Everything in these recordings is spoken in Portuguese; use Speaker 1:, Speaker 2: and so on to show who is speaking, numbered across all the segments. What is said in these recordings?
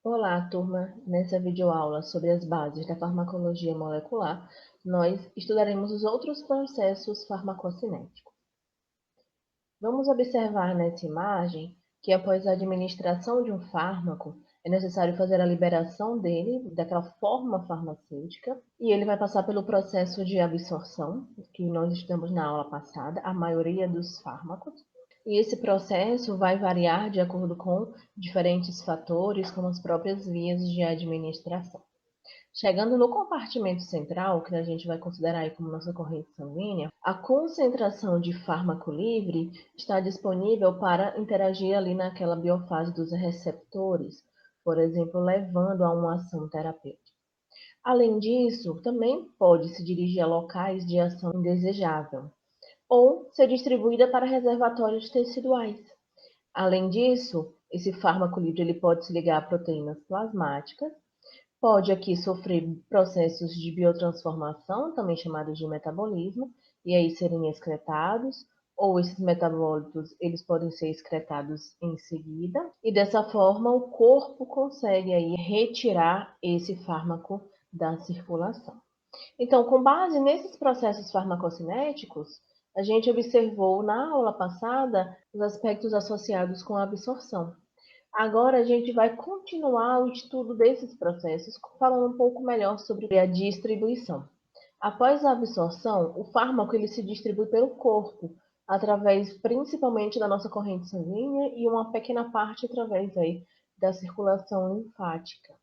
Speaker 1: Olá, turma! Nessa videoaula sobre as bases da farmacologia molecular, nós estudaremos os outros processos farmacocinéticos. Vamos observar nessa imagem que após a administração de um fármaco, é necessário fazer a liberação dele, daquela forma farmacêutica, e ele vai passar pelo processo de absorção, que nós estudamos na aula passada, a maioria dos fármacos. E esse processo vai variar de acordo com diferentes fatores, como as próprias vias de administração. Chegando no compartimento central, que a gente vai considerar aí como nossa corrente sanguínea, a concentração de fármaco livre está disponível para interagir ali naquela biofase dos receptores, por exemplo, levando a uma ação terapêutica. Além disso, também pode se dirigir a locais de ação indesejável, ou ser distribuída para reservatórios teciduais. Além disso, esse fármaco livre ele pode se ligar a proteínas plasmáticas, pode aqui sofrer processos de biotransformação, também chamados de metabolismo, e aí serem excretados, ou esses metabólitos eles podem ser excretados em seguida, e dessa forma o corpo consegue aí retirar esse fármaco da circulação. Então, com base nesses processos farmacocinéticos, a gente observou na aula passada os aspectos associados com a absorção. Agora a gente vai continuar o estudo desses processos, falando um pouco melhor sobre a distribuição. Após a absorção, o fármaco ele se distribui pelo corpo, através principalmente da nossa corrente sanguínea e uma pequena parte através aí da circulação linfática.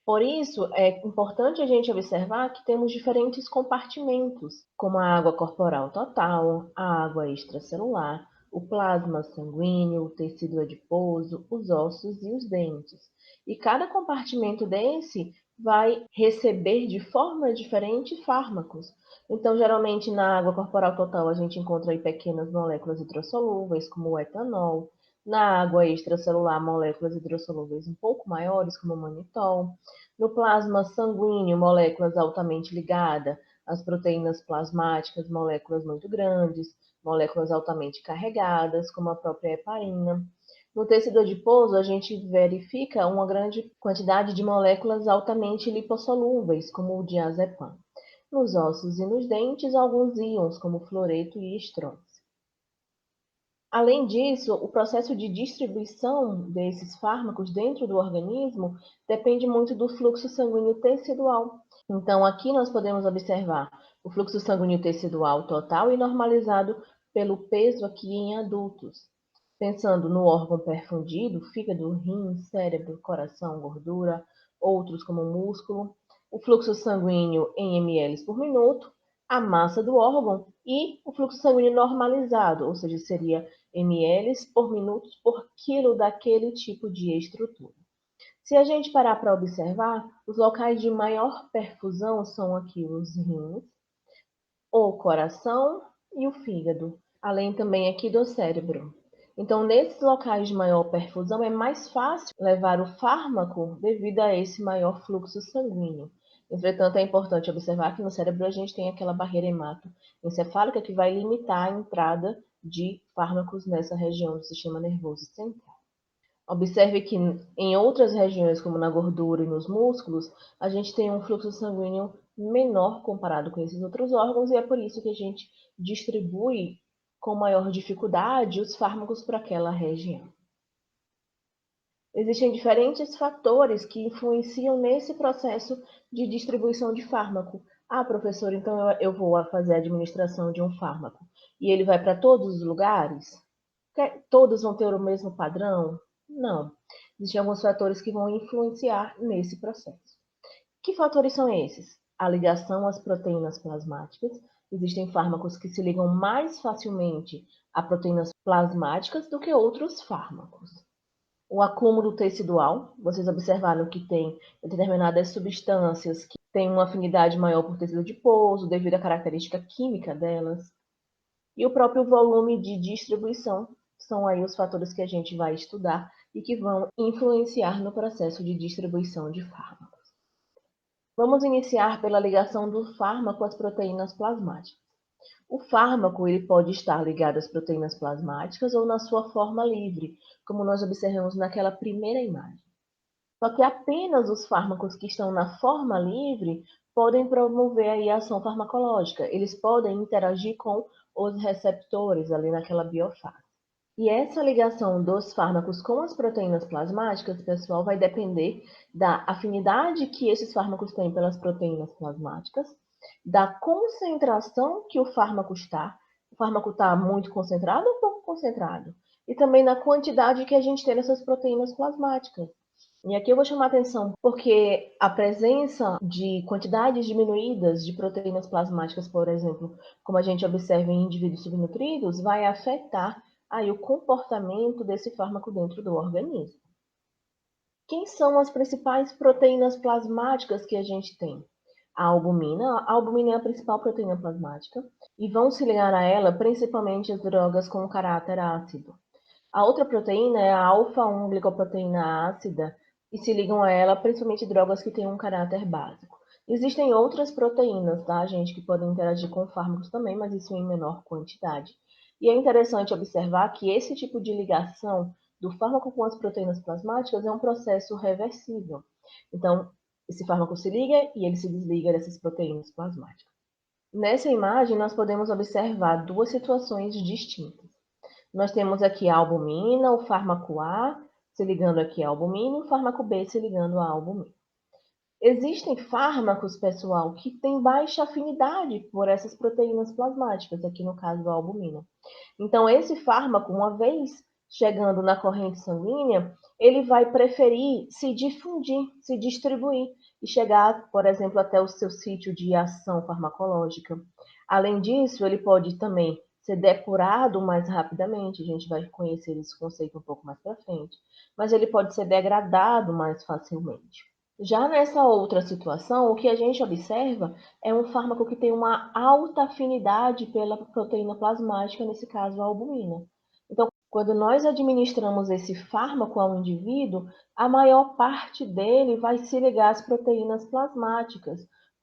Speaker 1: Por isso, é importante a gente observar que temos diferentes compartimentos, como a água corporal total, a água extracelular, o plasma sanguíneo, o tecido adiposo, os ossos e os dentes. E cada compartimento desse vai receber de forma diferente fármacos. Então, geralmente, na água corporal total, a gente encontra aí pequenas moléculas hidrossolúveis, como o etanol. Na água extracelular, moléculas hidrossolúveis um pouco maiores, como o manitol. No plasma sanguíneo, moléculas altamente ligadas, as proteínas plasmáticas, moléculas muito grandes, moléculas altamente carregadas, como a própria heparina. No tecido adiposo, a gente verifica uma grande quantidade de moléculas altamente lipossolúveis, como o diazepam. Nos ossos e nos dentes, alguns íons, como fluoreto e estrôncio. Além disso, o processo de distribuição desses fármacos dentro do organismo depende muito do fluxo sanguíneo tecidual. Então, aqui nós podemos observar o fluxo sanguíneo tecidual total e normalizado pelo peso aqui em adultos. Pensando no órgão perfundido, fígado, rim, cérebro, coração, gordura, outros como músculo, o fluxo sanguíneo em ml por minuto, a massa do órgão e o fluxo sanguíneo normalizado, ou seja, seria ml por minuto por quilo daquele tipo de estrutura. Se a gente parar para observar, os locais de maior perfusão são aqui os rins, o coração e o fígado, além também aqui do cérebro. Então, nesses locais de maior perfusão, é mais fácil levar o fármaco devido a esse maior fluxo sanguíneo. Entretanto, é importante observar que no cérebro a gente tem aquela barreira hematoencefálica que vai limitar a entrada de fármacos nessa região do sistema nervoso central. Observe que em outras regiões, como na gordura e nos músculos, a gente tem um fluxo sanguíneo menor comparado com esses outros órgãos, e é por isso que a gente distribui com maior dificuldade os fármacos para aquela região. Existem diferentes fatores que influenciam nesse processo de distribuição de fármaco. Ah, professor, então eu vou fazer a administração de um fármaco e ele vai para todos os lugares? Todos vão ter o mesmo padrão? Não. Existem alguns fatores que vão influenciar nesse processo. Que fatores são esses? A ligação às proteínas plasmáticas. Existem fármacos que se ligam mais facilmente a proteínas plasmáticas do que outros fármacos. O acúmulo tecidual. Vocês observaram que tem determinadas substâncias que têm uma afinidade maior por tecido adiposo, devido à característica química delas. E o próprio volume de distribuição são aí os fatores que a gente vai estudar e que vão influenciar no processo de distribuição de fármacos. Vamos iniciar pela ligação do fármaco às proteínas plasmáticas. O fármaco ele pode estar ligado às proteínas plasmáticas ou na sua forma livre, como nós observamos naquela primeira imagem. Só que apenas os fármacos que estão na forma livre podem promover aí a ação farmacológica. Eles podem interagir com os receptores ali naquela biofase. E essa ligação dos fármacos com as proteínas plasmáticas, pessoal, vai depender da afinidade que esses fármacos têm pelas proteínas plasmáticas, da concentração que o fármaco está. O fármaco está muito concentrado ou pouco concentrado? E também na quantidade que a gente tem nessas proteínas plasmáticas. E aqui eu vou chamar atenção porque a presença de quantidades diminuídas de proteínas plasmáticas, por exemplo, como a gente observa em indivíduos subnutridos, vai afetar aí o comportamento desse fármaco dentro do organismo. Quem são as principais proteínas plasmáticas que a gente tem? A albumina é a principal proteína plasmática e vão se ligar a ela principalmente as drogas com caráter ácido. A outra proteína é a alfa-1-glicoproteína ácida e se ligam a ela principalmente drogas que têm um caráter básico. Existem outras proteínas, tá, gente, que podem interagir com fármacos também, mas isso em menor quantidade. E é interessante observar que esse tipo de ligação do fármaco com as proteínas plasmáticas é um processo reversível. Então, esse fármaco se liga e ele se desliga dessas proteínas plasmáticas. Nessa imagem, nós podemos observar duas situações distintas. Nós temos aqui a albumina, o fármaco A se ligando aqui à albumina e o fármaco B se ligando à albumina. Existem fármacos, pessoal, que têm baixa afinidade por essas proteínas plasmáticas, aqui no caso a albumina. Então, esse fármaco, uma vez chegando na corrente sanguínea, ele vai preferir se difundir, se distribuir e chegar, por exemplo, até o seu sítio de ação farmacológica. Além disso, ele pode também ser depurado mais rapidamente, a gente vai conhecer esse conceito um pouco mais para frente, mas ele pode ser degradado mais facilmente. Já nessa outra situação, o que a gente observa é um fármaco que tem uma alta afinidade pela proteína plasmática, nesse caso a albumina. Então, quando nós administramos esse fármaco ao indivíduo, a maior parte dele vai se ligar às proteínas plasmáticas.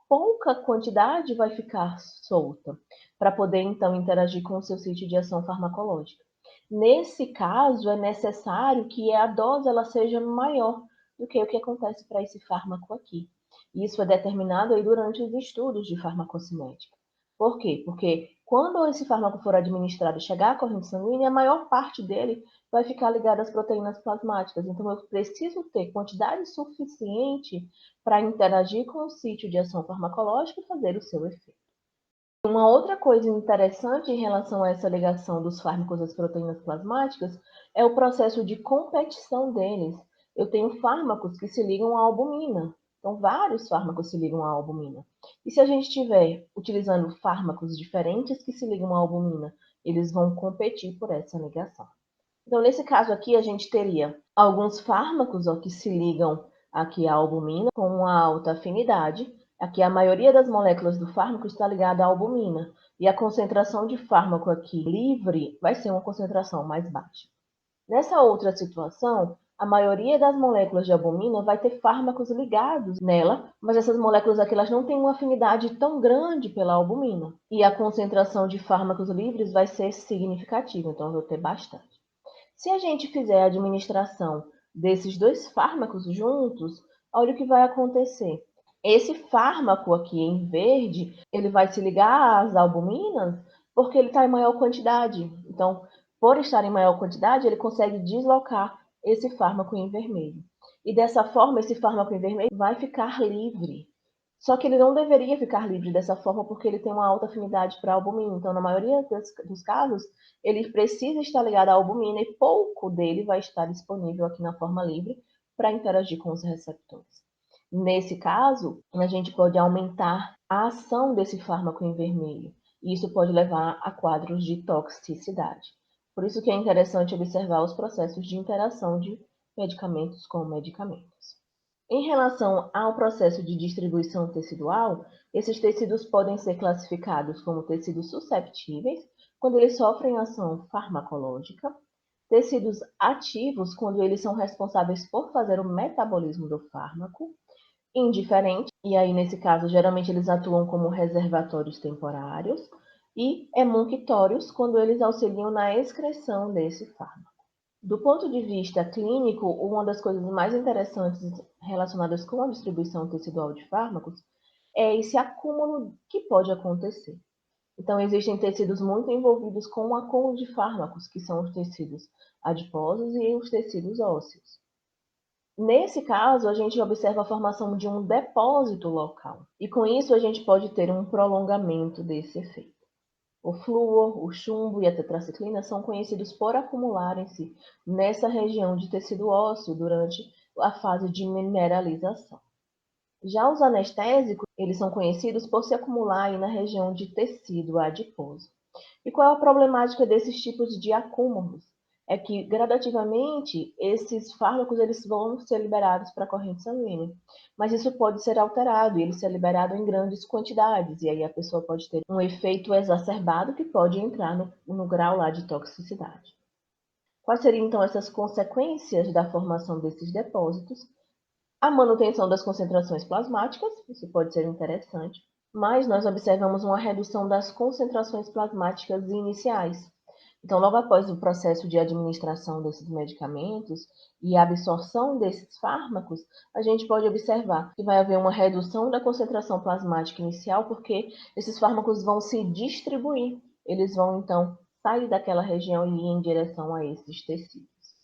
Speaker 1: Pouca quantidade vai ficar solta, para poder então interagir com o seu sítio de ação farmacológica. Nesse caso, é necessário que a dose ela seja maior do que o que acontece para esse fármaco aqui. Isso é determinado aí durante os estudos de farmacocinética. Por quê? Porque quando esse fármaco for administrado e chegar à corrente sanguínea, a maior parte dele vai ficar ligada às proteínas plasmáticas. Então, eu preciso ter quantidade suficiente para interagir com o sítio de ação farmacológica e fazer o seu efeito. Uma outra coisa interessante em relação a essa ligação dos fármacos às proteínas plasmáticas é o processo de competição deles. Eu tenho fármacos que se ligam à albumina. Então, vários fármacos se ligam à albumina. E se a gente estiver utilizando fármacos diferentes que se ligam à albumina, eles vão competir por essa ligação. Então, nesse caso aqui, a gente teria alguns fármacos que se ligam aqui à albumina com uma alta afinidade. Aqui, a maioria das moléculas do fármaco está ligada à albumina. E a concentração de fármaco aqui livre vai ser uma concentração mais baixa. Nessa outra situação, a maioria das moléculas de albumina vai ter fármacos ligados nela, mas essas moléculas aqui elas não têm uma afinidade tão grande pela albumina. E a concentração de fármacos livres vai ser significativa, então eu vou ter bastante. Se a gente fizer a administração desses dois fármacos juntos, olha o que vai acontecer. Esse fármaco aqui em verde, ele vai se ligar às albuminas porque ele está em maior quantidade. Então, por estar em maior quantidade, ele consegue deslocar esse fármaco em vermelho. E dessa forma, esse fármaco em vermelho vai ficar livre. Só que ele não deveria ficar livre dessa forma porque ele tem uma alta afinidade para a albumina. Então, na maioria dos casos, ele precisa estar ligado à albumina e pouco dele vai estar disponível aqui na forma livre para interagir com os receptores. Nesse caso, a gente pode aumentar a ação desse fármaco em vermelho. E isso pode levar a quadros de toxicidade. Por isso que é interessante observar os processos de interação de medicamentos com medicamentos. Em relação ao processo de distribuição tecidual, esses tecidos podem ser classificados como tecidos susceptíveis, quando eles sofrem ação farmacológica, tecidos ativos, quando eles são responsáveis por fazer o metabolismo do fármaco, indiferente, e aí nesse caso geralmente eles atuam como reservatórios temporários, e emunctórios, quando eles auxiliam na excreção desse fármaco. Do ponto de vista clínico, uma das coisas mais interessantes relacionadas com a distribuição tecidual de fármacos é esse acúmulo que pode acontecer. Então, existem tecidos muito envolvidos com o acúmulo de fármacos, que são os tecidos adiposos e os tecidos ósseos. Nesse caso, a gente observa a formação de um depósito local, e com isso a gente pode ter um prolongamento desse efeito. O flúor, o chumbo e a tetraciclina são conhecidos por acumularem-se nessa região de tecido ósseo durante a fase de mineralização. Já os anestésicos, eles são conhecidos por se acumularem na região de tecido adiposo. E qual é a problemática desses tipos de acúmulos? É que, gradativamente, esses fármacos eles vão ser liberados para a corrente sanguínea. Mas isso pode ser alterado e ele ser liberado em grandes quantidades. E aí a pessoa pode ter um efeito exacerbado que pode entrar no grau lá de toxicidade. Quais seriam, então, essas consequências da formação desses depósitos? A manutenção das concentrações plasmáticas, isso pode ser interessante, mas nós observamos uma redução das concentrações plasmáticas iniciais. Então, logo após o processo de administração desses medicamentos e a absorção desses fármacos, a gente pode observar que vai haver uma redução da concentração plasmática inicial, porque esses fármacos vão se distribuir, eles vão então sair daquela região e ir em direção a esses tecidos.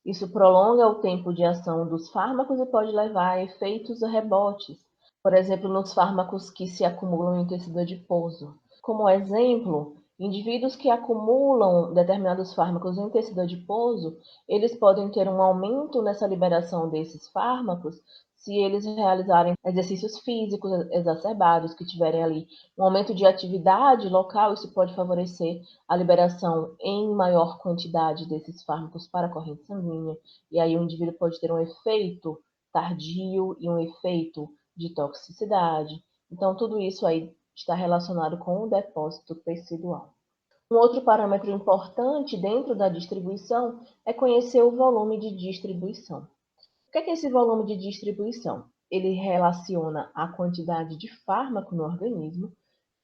Speaker 1: Isso prolonga o tempo de ação dos fármacos e pode levar a efeitos rebotes, por exemplo, nos fármacos que se acumulam em tecido adiposo. Como exemplo, indivíduos que acumulam determinados fármacos em tecido adiposo, eles podem ter um aumento nessa liberação desses fármacos se eles realizarem exercícios físicos exacerbados, que tiverem ali um aumento de atividade local, isso pode favorecer a liberação em maior quantidade desses fármacos para a corrente sanguínea, e aí o indivíduo pode ter um efeito tardio e um efeito de toxicidade. Então, tudo isso aí está relacionado com o depósito tecidual. Um outro parâmetro importante dentro da distribuição é conhecer o volume de distribuição. O que é esse volume de distribuição? Ele relaciona a quantidade de fármaco no organismo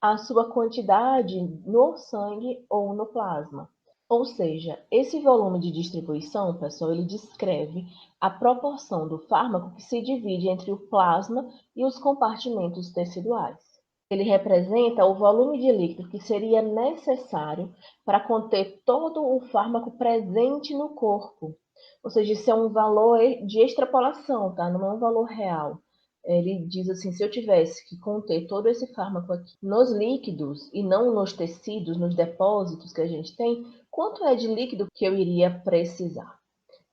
Speaker 1: à sua quantidade no sangue ou no plasma. Ou seja, esse volume de distribuição, pessoal, ele descreve a proporção do fármaco que se divide entre o plasma e os compartimentos teciduais. Ele representa o volume de líquido que seria necessário para conter todo o fármaco presente no corpo. Ou seja, isso é um valor de extrapolação, tá? Não é um valor real. Ele diz assim, se eu tivesse que conter todo esse fármaco aqui nos líquidos e não nos tecidos, nos depósitos que a gente tem, quanto é de líquido que eu iria precisar?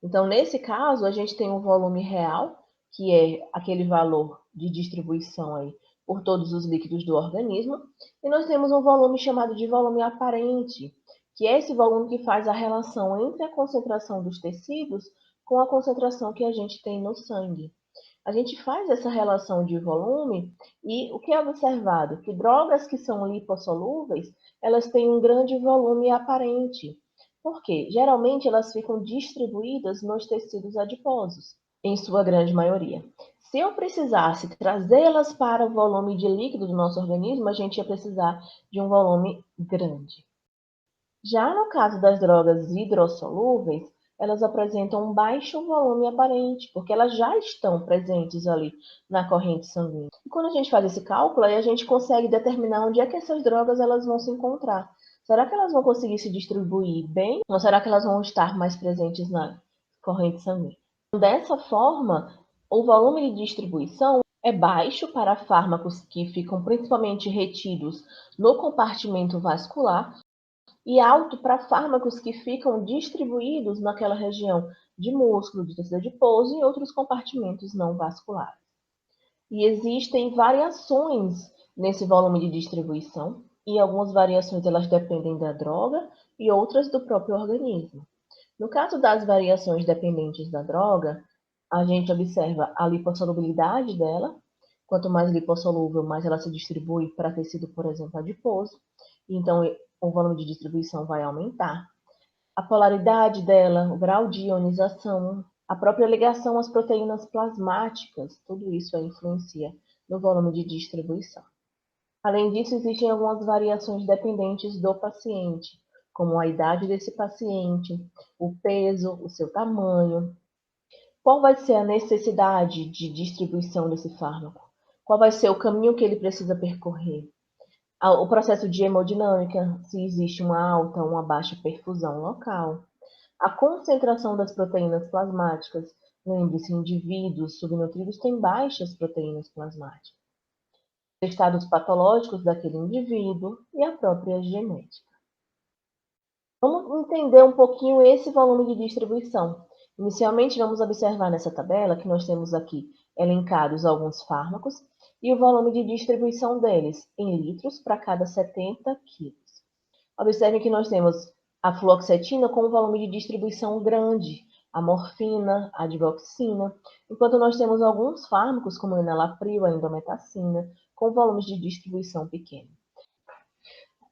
Speaker 1: Então, nesse caso, a gente tem um volume real, que é aquele valor de distribuição aí por todos os líquidos do organismo, e nós temos um volume chamado de volume aparente, que é esse volume que faz a relação entre a concentração dos tecidos com a concentração que a gente tem no sangue. A gente faz essa relação de volume e o que é observado? Que drogas que são lipossolúveis, elas têm um grande volume aparente. Por quê? Geralmente elas ficam distribuídas nos tecidos adiposos, em sua grande maioria. Se eu precisasse trazê-las para o volume de líquido do nosso organismo, a gente ia precisar de um volume grande. Já no caso das drogas hidrossolúveis, elas apresentam um baixo volume aparente, porque elas já estão presentes ali na corrente sanguínea. E quando a gente faz esse cálculo, aí a gente consegue determinar onde é que essas drogas elas vão se encontrar. Será que elas vão conseguir se distribuir bem? Ou será que elas vão estar mais presentes na corrente sanguínea? Dessa forma, o volume de distribuição é baixo para fármacos que ficam principalmente retidos no compartimento vascular, e alto para fármacos que ficam distribuídos naquela região de músculo, de tecido adiposo e outros compartimentos não vasculares. E existem variações nesse volume de distribuição, e algumas variações elas dependem da droga e outras do próprio organismo. No caso das variações dependentes da droga, a gente observa a lipossolubilidade dela. Quanto mais lipossolúvel, mais ela se distribui para tecido, por exemplo, adiposo. Então, o volume de distribuição vai aumentar. A polaridade dela, o grau de ionização, a própria ligação às proteínas plasmáticas, tudo isso influencia no volume de distribuição. Além disso, existem algumas variações dependentes do paciente, como a idade desse paciente, o peso, o seu tamanho, qual vai ser a necessidade de distribuição desse fármaco, qual vai ser o caminho que ele precisa percorrer, o processo de hemodinâmica, se existe uma alta ou uma baixa perfusão local, a concentração das proteínas plasmáticas. Lembre-se, indivíduos subnutridos têm baixas proteínas plasmáticas, estados patológicos daquele indivíduo e a própria genética. Vamos entender um pouquinho esse volume de distribuição. Inicialmente, vamos observar nessa tabela que nós temos aqui elencados alguns fármacos e o volume de distribuição deles em litros para cada 70 quilos. Observem que nós temos a fluoxetina com um volume de distribuição grande, a morfina, a digoxina, enquanto nós temos alguns fármacos, como o enalapril, a indometacina, com volumes de distribuição pequeno.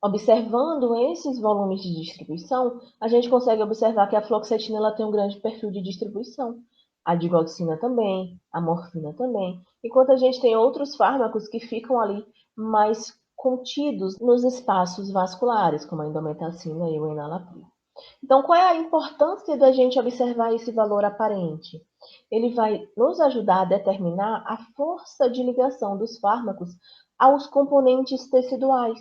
Speaker 1: Observando esses volumes de distribuição, a gente consegue observar que a fluoxetina ela tem um grande perfil de distribuição, a digoxina também, a morfina também, enquanto a gente tem outros fármacos que ficam ali mais contidos nos espaços vasculares, como a indometacina e o enalapril. Então, qual é a importância da gente observar esse valor aparente? Ele vai nos ajudar a determinar a força de ligação dos fármacos aos componentes teciduais.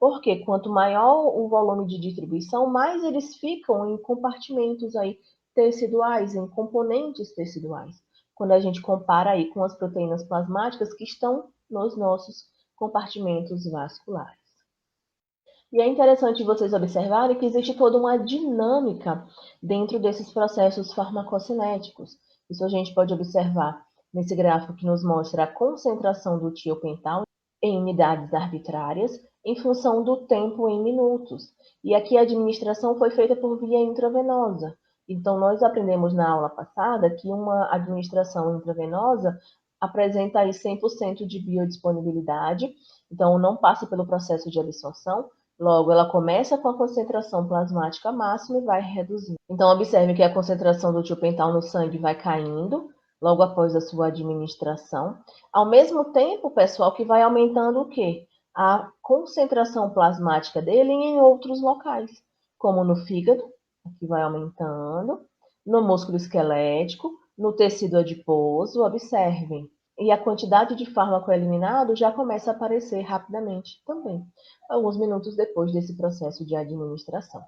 Speaker 1: Porque quanto maior o volume de distribuição, mais eles ficam em compartimentos aí teciduais, em componentes teciduais. Quando a gente compara aí com as proteínas plasmáticas que estão nos nossos compartimentos vasculares. E é interessante vocês observarem que existe toda uma dinâmica dentro desses processos farmacocinéticos. Isso a gente pode observar nesse gráfico que nos mostra a concentração do tiopental em unidades arbitrárias em função do tempo em minutos. E aqui a administração foi feita por via intravenosa. Então, nós aprendemos na aula passada que uma administração intravenosa apresenta aí 100% de biodisponibilidade, então não passa pelo processo de absorção. Logo, ela começa com a concentração plasmática máxima e vai reduzindo. Então, observe que a concentração do tiopental no sangue vai caindo logo após a sua administração. Ao mesmo tempo, pessoal, que vai aumentando o quê? A concentração plasmática dele em outros locais, como no fígado, que vai aumentando, no músculo esquelético, no tecido adiposo, observem. E a quantidade de fármaco eliminado já começa a aparecer rapidamente também, alguns minutos depois desse processo de administração.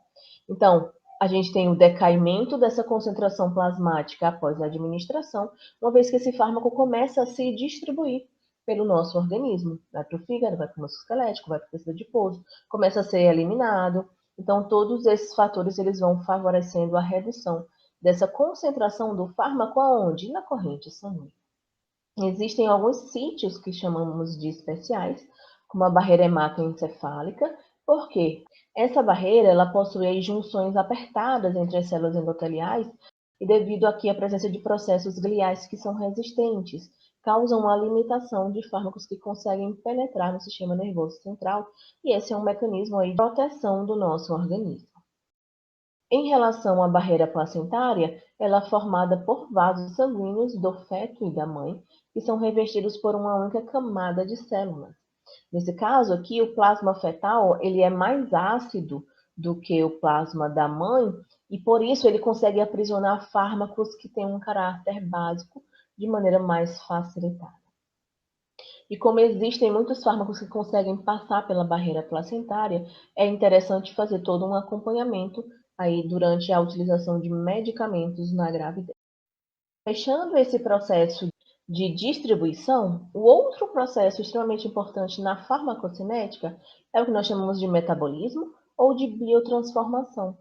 Speaker 1: Então, a gente tem o decaimento dessa concentração plasmática após a administração, uma vez que esse fármaco começa a se distribuir pelo nosso organismo. Vai para o fígado, vai para o músculo esquelético, vai para o tecido adiposo, começa a ser eliminado. Então, todos esses fatores eles vão favorecendo a redução dessa concentração do fármaco aonde? Na corrente sanguínea. Existem alguns sítios que chamamos de especiais, como a barreira hematoencefálica, porque essa barreira ela possui junções apertadas entre as células endoteliais e devido aqui à presença de processos gliais que são resistentes, causam uma limitação de fármacos que conseguem penetrar no sistema nervoso central, e esse é um mecanismo aí de proteção do nosso organismo. Em relação à barreira placentária, ela é formada por vasos sanguíneos do feto e da mãe, que são revestidos por uma única camada de células. Nesse caso aqui, o plasma fetal ele é mais ácido do que o plasma da mãe, e por isso ele consegue aprisionar fármacos que têm um caráter básico de maneira mais facilitada. E como existem muitos fármacos que conseguem passar pela barreira placentária, é interessante fazer todo um acompanhamento aí durante a utilização de medicamentos na gravidez. Fechando esse processo de distribuição, o outro processo extremamente importante na farmacocinética é o que nós chamamos de metabolismo ou de biotransformação.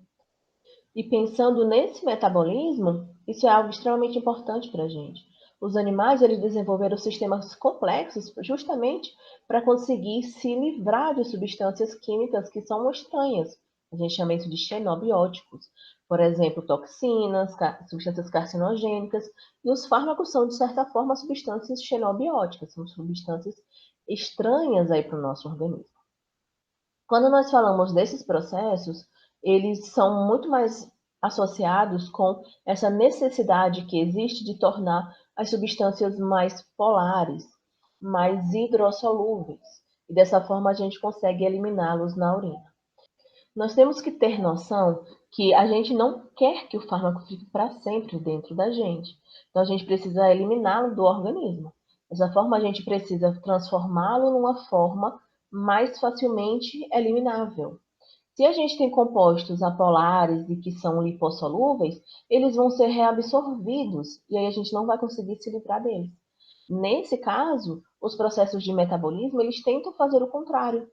Speaker 1: E pensando nesse metabolismo, isso é algo extremamente importante para a gente. Os animais eles desenvolveram sistemas complexos justamente para conseguir se livrar de substâncias químicas que são estranhas. A gente chama isso de xenobióticos. Por exemplo, toxinas, substâncias carcinogênicas. E os fármacos são, de certa forma, substâncias xenobióticas, são substâncias estranhas aí para o nosso organismo. Quando nós falamos desses processos, eles são muito mais associados com essa necessidade que existe de tornar as substâncias mais polares, mais hidrossolúveis. E dessa forma a gente consegue eliminá-los na urina. Nós temos que ter noção que a gente não quer que o fármaco fique para sempre dentro da gente. Então, a gente precisa eliminá-lo do organismo. Dessa forma, a gente precisa transformá-lo numa forma mais facilmente eliminável. Se a gente tem compostos apolares e que são lipossolúveis, eles vão ser reabsorvidos e aí a gente não vai conseguir se livrar deles. Nesse caso, os processos de metabolismo, eles tentam fazer o contrário.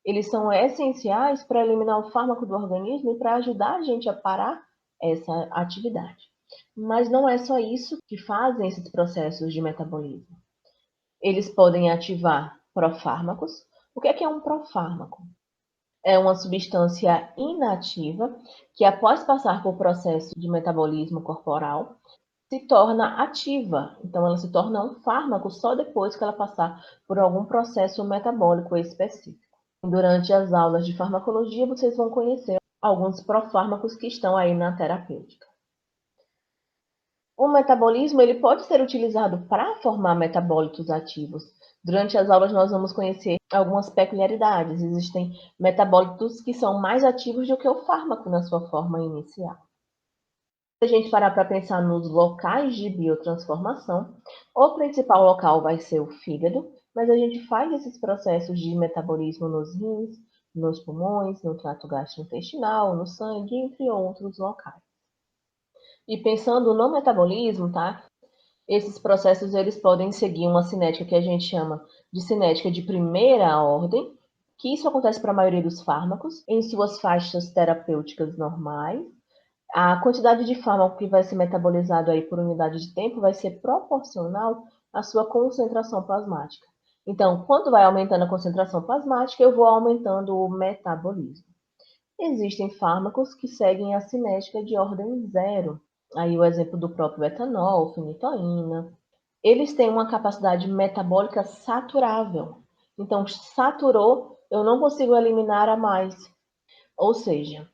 Speaker 1: Eles são essenciais para eliminar o fármaco do organismo e para ajudar a gente a parar essa atividade. Mas não é só isso que fazem esses processos de metabolismo. Eles podem ativar profármacos. O que é um profármaco? É uma substância inativa que, após passar por processo de metabolismo corporal, se torna ativa. Então, ela se torna um fármaco só depois que ela passar por algum processo metabólico específico. Durante as aulas de farmacologia, vocês vão conhecer alguns profármacos que estão aí na terapêutica. O metabolismo ele pode ser utilizado para formar metabólitos ativos. Durante as aulas, nós vamos conhecer algumas peculiaridades. Existem metabólitos que são mais ativos do que o fármaco na sua forma inicial. Se a gente parar para pensar nos locais de biotransformação, o principal local vai ser o fígado, mas a gente faz esses processos de metabolismo nos rins, nos pulmões, no trato gastrointestinal, no sangue, entre outros locais. E pensando no metabolismo, tá? Esses processos eles podem seguir uma cinética que a gente chama de cinética de primeira ordem, que isso acontece para a maioria dos fármacos, em suas faixas terapêuticas normais. A quantidade de fármaco que vai ser metabolizado aí por unidade de tempo vai ser proporcional à sua concentração plasmática. Então, quando vai aumentando a concentração plasmática, eu vou aumentando o metabolismo. Existem fármacos que seguem a cinética de ordem zero. Aí o exemplo do próprio etanol, fenitoína. Eles têm uma capacidade metabólica saturável. Então, saturou, eu não consigo eliminar a mais. Ou seja,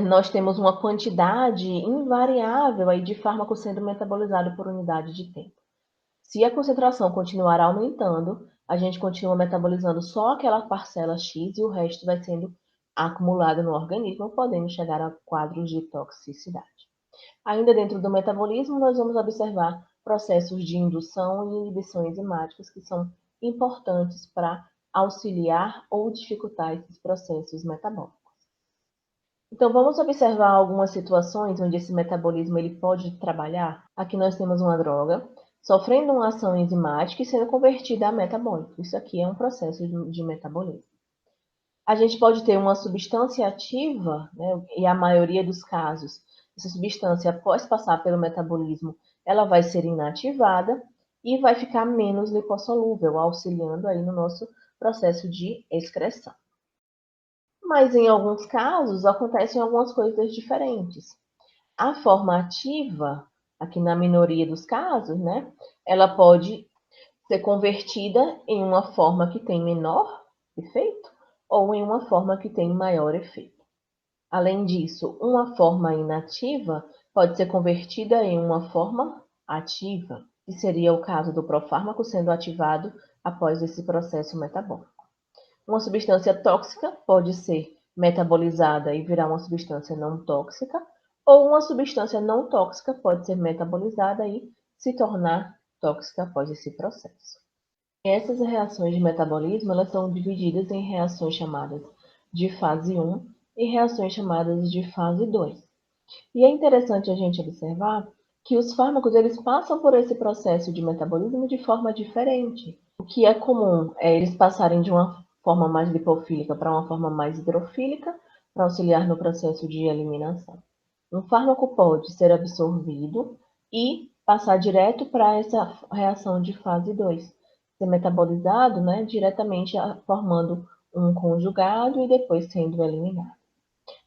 Speaker 1: nós temos uma quantidade invariável aí de fármaco sendo metabolizado por unidade de tempo. Se a concentração continuar aumentando, a gente continua metabolizando só aquela parcela X e o resto vai sendo acumulado no organismo, podendo chegar a quadros de toxicidade. Ainda dentro do metabolismo, nós vamos observar processos de indução e inibição enzimáticos que são importantes para auxiliar ou dificultar esses processos metabólicos. Então, vamos observar algumas situações onde esse metabolismo ele pode trabalhar. Aqui nós temos uma droga sofrendo uma ação enzimática e sendo convertida a metabólico. Isso aqui é um processo de metabolismo. A gente pode ter uma substância ativa, né, e a maioria dos casos, essa substância, após passar pelo metabolismo, ela vai ser inativada e vai ficar menos lipossolúvel, auxiliando aí no nosso processo de excreção. Mas em alguns casos acontecem algumas coisas diferentes. A forma ativa, aqui na minoria dos casos, né, ela pode ser convertida em uma forma que tem menor efeito ou em uma forma que tem maior efeito. Além disso, uma forma inativa pode ser convertida em uma forma ativa, que seria o caso do profármaco sendo ativado após esse processo metabólico. Uma substância tóxica pode ser metabolizada e virar uma substância não tóxica, ou uma substância não tóxica pode ser metabolizada e se tornar tóxica após esse processo. Essas reações de metabolismo elas são divididas em reações chamadas de fase 1 e reações chamadas de fase 2. E é interessante a gente observar que os fármacos eles passam por esse processo de metabolismo de forma diferente. O que é comum é eles passarem de uma forma mais lipofílica para uma forma mais hidrofílica para auxiliar no processo de eliminação. Um fármaco pode ser absorvido e passar direto para essa reação de fase 2, ser metabolizado, né, diretamente formando um conjugado e depois sendo eliminado.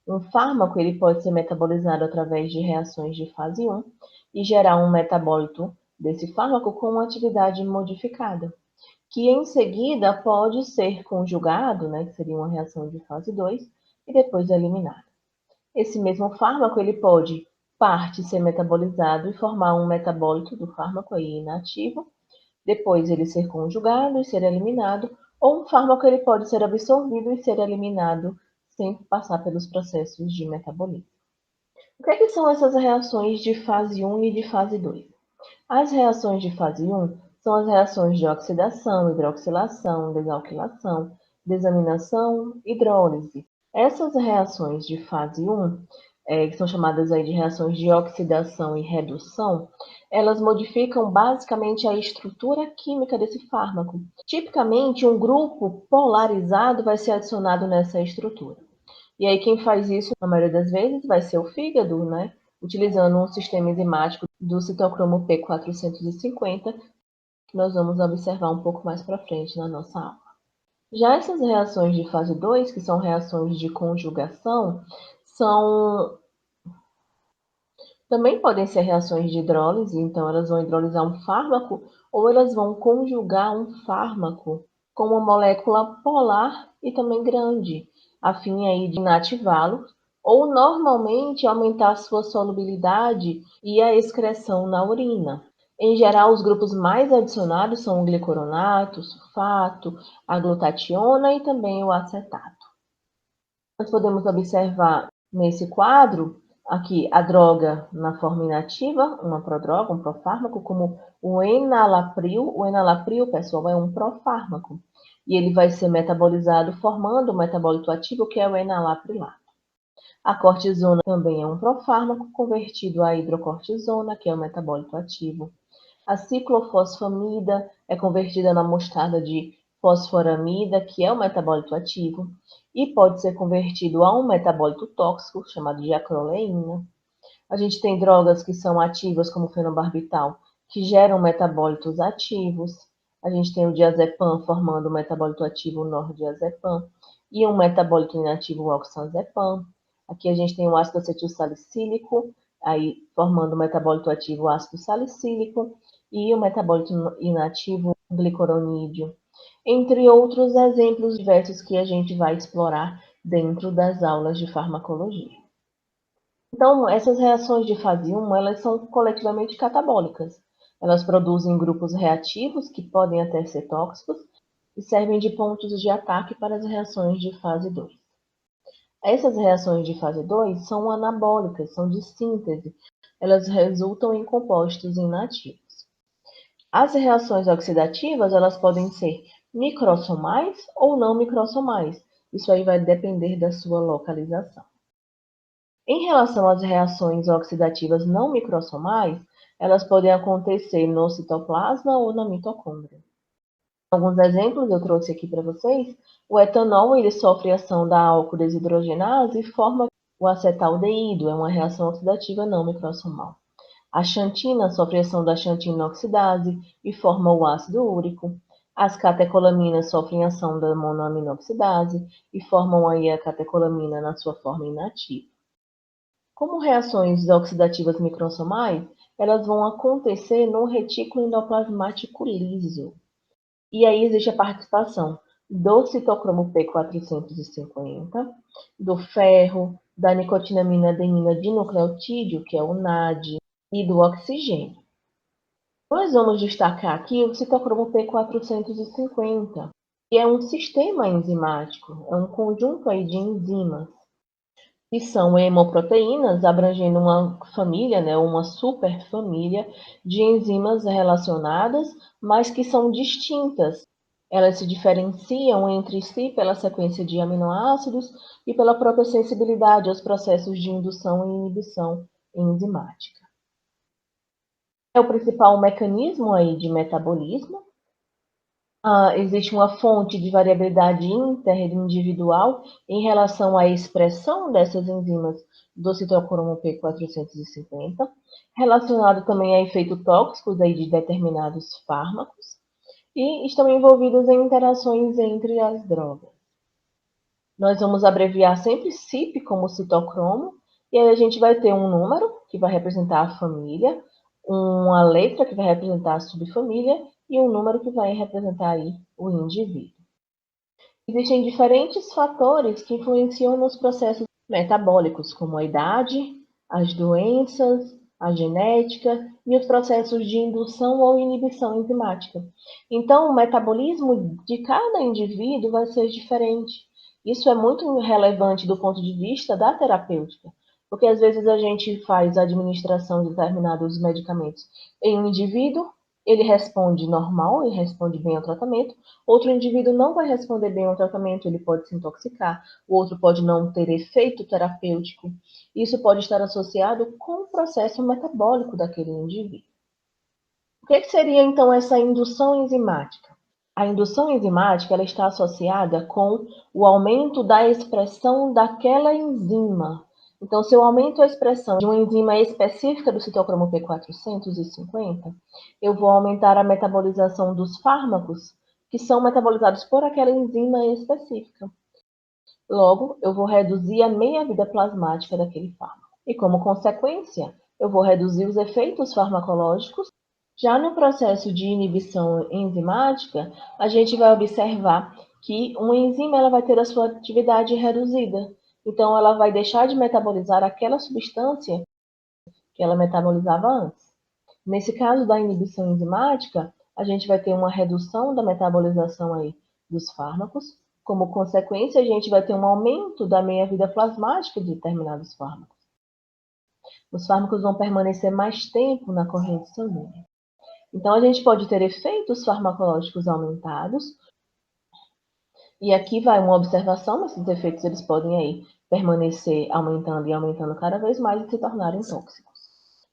Speaker 1: Um fármaco ele pode ser metabolizado através de reações de fase 1 e gerar um metabólito desse fármaco com uma atividade modificada, que em seguida pode ser conjugado, né, que seria uma reação de fase 2, e depois eliminado. Esse mesmo fármaco ele pode parte ser metabolizado e formar um metabólito do fármaco aí inativo, depois ele ser conjugado e ser eliminado, ou um fármaco ele pode ser absorvido e ser eliminado sem passar pelos processos de metabolismo. O que é que são essas reações de fase 1 e de fase 2? As reações de fase 1 são as reações de oxidação, hidroxilação, desalquilação, desaminação, hidrólise. Essas reações de fase 1, que são chamadas aí de reações de oxidação e redução, elas modificam basicamente a estrutura química desse fármaco. Tipicamente, um grupo polarizado vai ser adicionado nessa estrutura. E aí quem faz isso, na maioria das vezes, vai ser o fígado, né? Utilizando um sistema enzimático do citocromo P450, que nós vamos observar um pouco mais para frente na nossa aula. Já essas reações de fase 2, que são reações de conjugação, também podem ser reações de hidrólise, então elas vão hidrolisar um fármaco ou elas vão conjugar um fármaco com uma molécula polar e também grande, a fim aí de inativá-lo ou normalmente aumentar a sua solubilidade e a excreção na urina. Em geral, os grupos mais adicionados são o glicoronato, o sulfato, a glutationa e também o acetato. Nós podemos observar nesse quadro aqui a droga na forma inativa, uma prodroga, um profármaco, como o enalapril. O enalapril, pessoal, é um profármaco e ele vai ser metabolizado formando o metabólito ativo, que é o enalaprilato. A cortisona também é um profármaco convertido à hidrocortisona, que é o metabólito ativo. A ciclofosfamida é convertida na mostarda de fosforamida, que é o metabólito ativo, e pode ser convertido a um metabólito tóxico, chamado de acroleína. A gente tem drogas que são ativas, como o fenobarbital, que geram metabólitos ativos. A gente tem o diazepam formando o metabólito ativo nordiazepam e um metabólito inativo o oxazepam. Aqui a gente tem o ácido acetilsalicílico, aí formando o metabólito ativo ácido salicílico e o metabólito inativo glicoronídeo, entre outros exemplos diversos que a gente vai explorar dentro das aulas de farmacologia. Então, essas reações de fase 1, elas são coletivamente catabólicas. Elas produzem grupos reativos, que podem até ser tóxicos, e servem de pontos de ataque para as reações de fase 2. Essas reações de fase 2 são anabólicas, são de síntese. Elas resultam em compostos inativos. As reações oxidativas, elas podem ser microssomais ou não microssomais. Isso aí vai depender da sua localização. Em relação às reações oxidativas não microssomais, elas podem acontecer no citoplasma ou na mitocôndria. Alguns exemplos eu trouxe aqui para vocês. O etanol ele sofre ação da álcool desidrogenase e forma o acetaldeído, é uma reação oxidativa não microssomal. A xantina sofre ação da xantina oxidase e forma o ácido úrico. As catecolaminas sofrem ação da monoaminoxidase e formam aí a catecolamina na sua forma inativa. Como reações oxidativas microssomais, elas vão acontecer no retículo endoplasmático liso. E aí existe a participação do citocromo P450, do ferro, da nicotinamina adenina dinucleotídeo, que é o NAD, e do oxigênio. Nós vamos destacar aqui o citocromo P450, que é um sistema enzimático, é um conjunto aí de enzimas, que são hemoproteínas, abrangendo uma família, né, uma superfamília de enzimas relacionadas, mas que são distintas. Elas se diferenciam entre si pela sequência de aminoácidos e pela própria sensibilidade aos processos de indução e inibição enzimática. É o principal mecanismo aí de metabolismo. Existe uma fonte de variabilidade interindividual em relação à expressão dessas enzimas do citocromo P450, relacionado também a efeitos tóxicos aí de determinados fármacos, e estão envolvidos em interações entre as drogas. Nós vamos abreviar sempre CYP como citocromo, e aí a gente vai ter um número, que vai representar a família, uma letra, que vai representar a subfamília, e um número que vai representar aí o indivíduo. Existem diferentes fatores que influenciam nos processos metabólicos, como a idade, as doenças, a genética e os processos de indução ou inibição enzimática. Então, o metabolismo de cada indivíduo vai ser diferente. Isso é muito relevante do ponto de vista da terapêutica, porque às vezes a gente faz a administração de determinados medicamentos em um indivíduo, ele responde normal, ele responde bem ao tratamento, outro indivíduo não vai responder bem ao tratamento, ele pode se intoxicar, o outro pode não ter efeito terapêutico. Isso pode estar associado com o processo metabólico daquele indivíduo. O que seria então essa indução enzimática? A indução enzimática ela está associada com o aumento da expressão daquela enzima. Então, se eu aumento a expressão de uma enzima específica do citocromo P450, eu vou aumentar a metabolização dos fármacos que são metabolizados por aquela enzima específica. Logo, eu vou reduzir a meia-vida plasmática daquele fármaco. E, como consequência, eu vou reduzir os efeitos farmacológicos. Já no processo de inibição enzimática, a gente vai observar que uma enzima ela vai ter a sua atividade reduzida. Então, ela vai deixar de metabolizar aquela substância que ela metabolizava antes. Nesse caso da inibição enzimática, a gente vai ter uma redução da metabolização aí dos fármacos. Como consequência, a gente vai ter um aumento da meia-vida plasmática de determinados fármacos. Os fármacos vão permanecer mais tempo na corrente sanguínea. Então, a gente pode ter efeitos farmacológicos aumentados. E aqui vai uma observação, mas esses efeitos eles podem aí permanecer aumentando e aumentando cada vez mais e se tornarem tóxicos.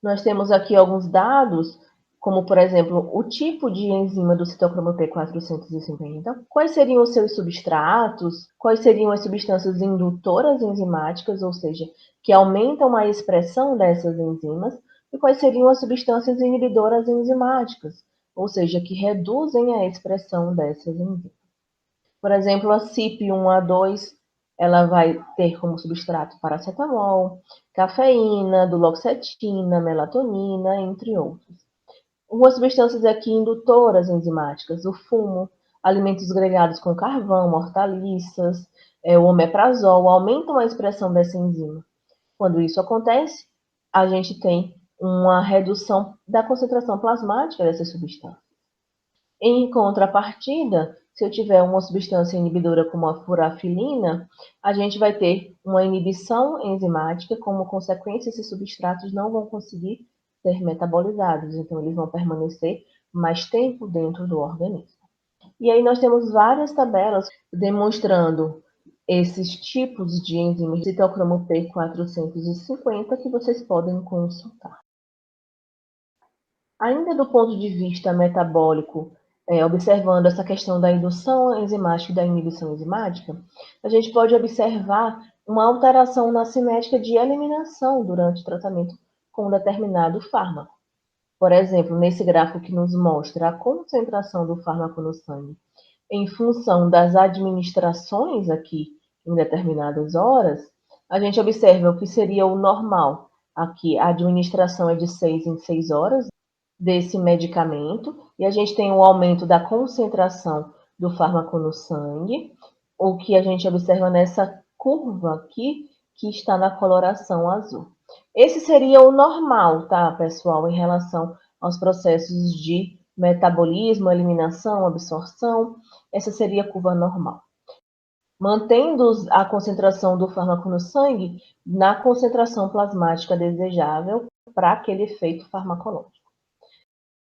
Speaker 1: Nós temos aqui alguns dados, como, por exemplo, o tipo de enzima do citocromo P450, quais seriam os seus substratos, quais seriam as substâncias indutoras enzimáticas, ou seja, que aumentam a expressão dessas enzimas, e quais seriam as substâncias inibidoras enzimáticas, ou seja, que reduzem a expressão dessas enzimas. Por exemplo, a CYP1A2, ela vai ter como substrato paracetamol, cafeína, duloxetina, melatonina, entre outros. Algumas substâncias aqui indutoras enzimáticas, o fumo, alimentos grelhados com carvão, hortaliças, o omeprazol, aumentam a expressão dessa enzima. Quando isso acontece, a gente tem uma redução da concentração plasmática dessas substâncias. Em contrapartida, se eu tiver uma substância inibidora como a furafilina, a gente vai ter uma inibição enzimática, como consequência, esses substratos não vão conseguir ser metabolizados, então eles vão permanecer mais tempo dentro do organismo. E aí nós temos várias tabelas demonstrando esses tipos de enzimas de citocromo P450 que vocês podem consultar. Ainda do ponto de vista metabólico, observando essa questão da indução enzimática e da inibição enzimática, a gente pode observar uma alteração na cinética de eliminação durante o tratamento com um determinado fármaco. Por exemplo, nesse gráfico que nos mostra a concentração do fármaco no sangue em função das administrações aqui em determinadas horas, a gente observa o que seria o normal. Aqui a administração é de 6 em 6 horas desse medicamento, e a gente tem o aumento da concentração do fármaco no sangue, o que a gente observa nessa curva aqui, que está na coloração azul. Esse seria o normal, tá, pessoal, em relação aos processos de metabolismo, eliminação, absorção. Essa seria a curva normal. Mantendo a concentração do fármaco no sangue na concentração plasmática desejável para aquele efeito farmacológico.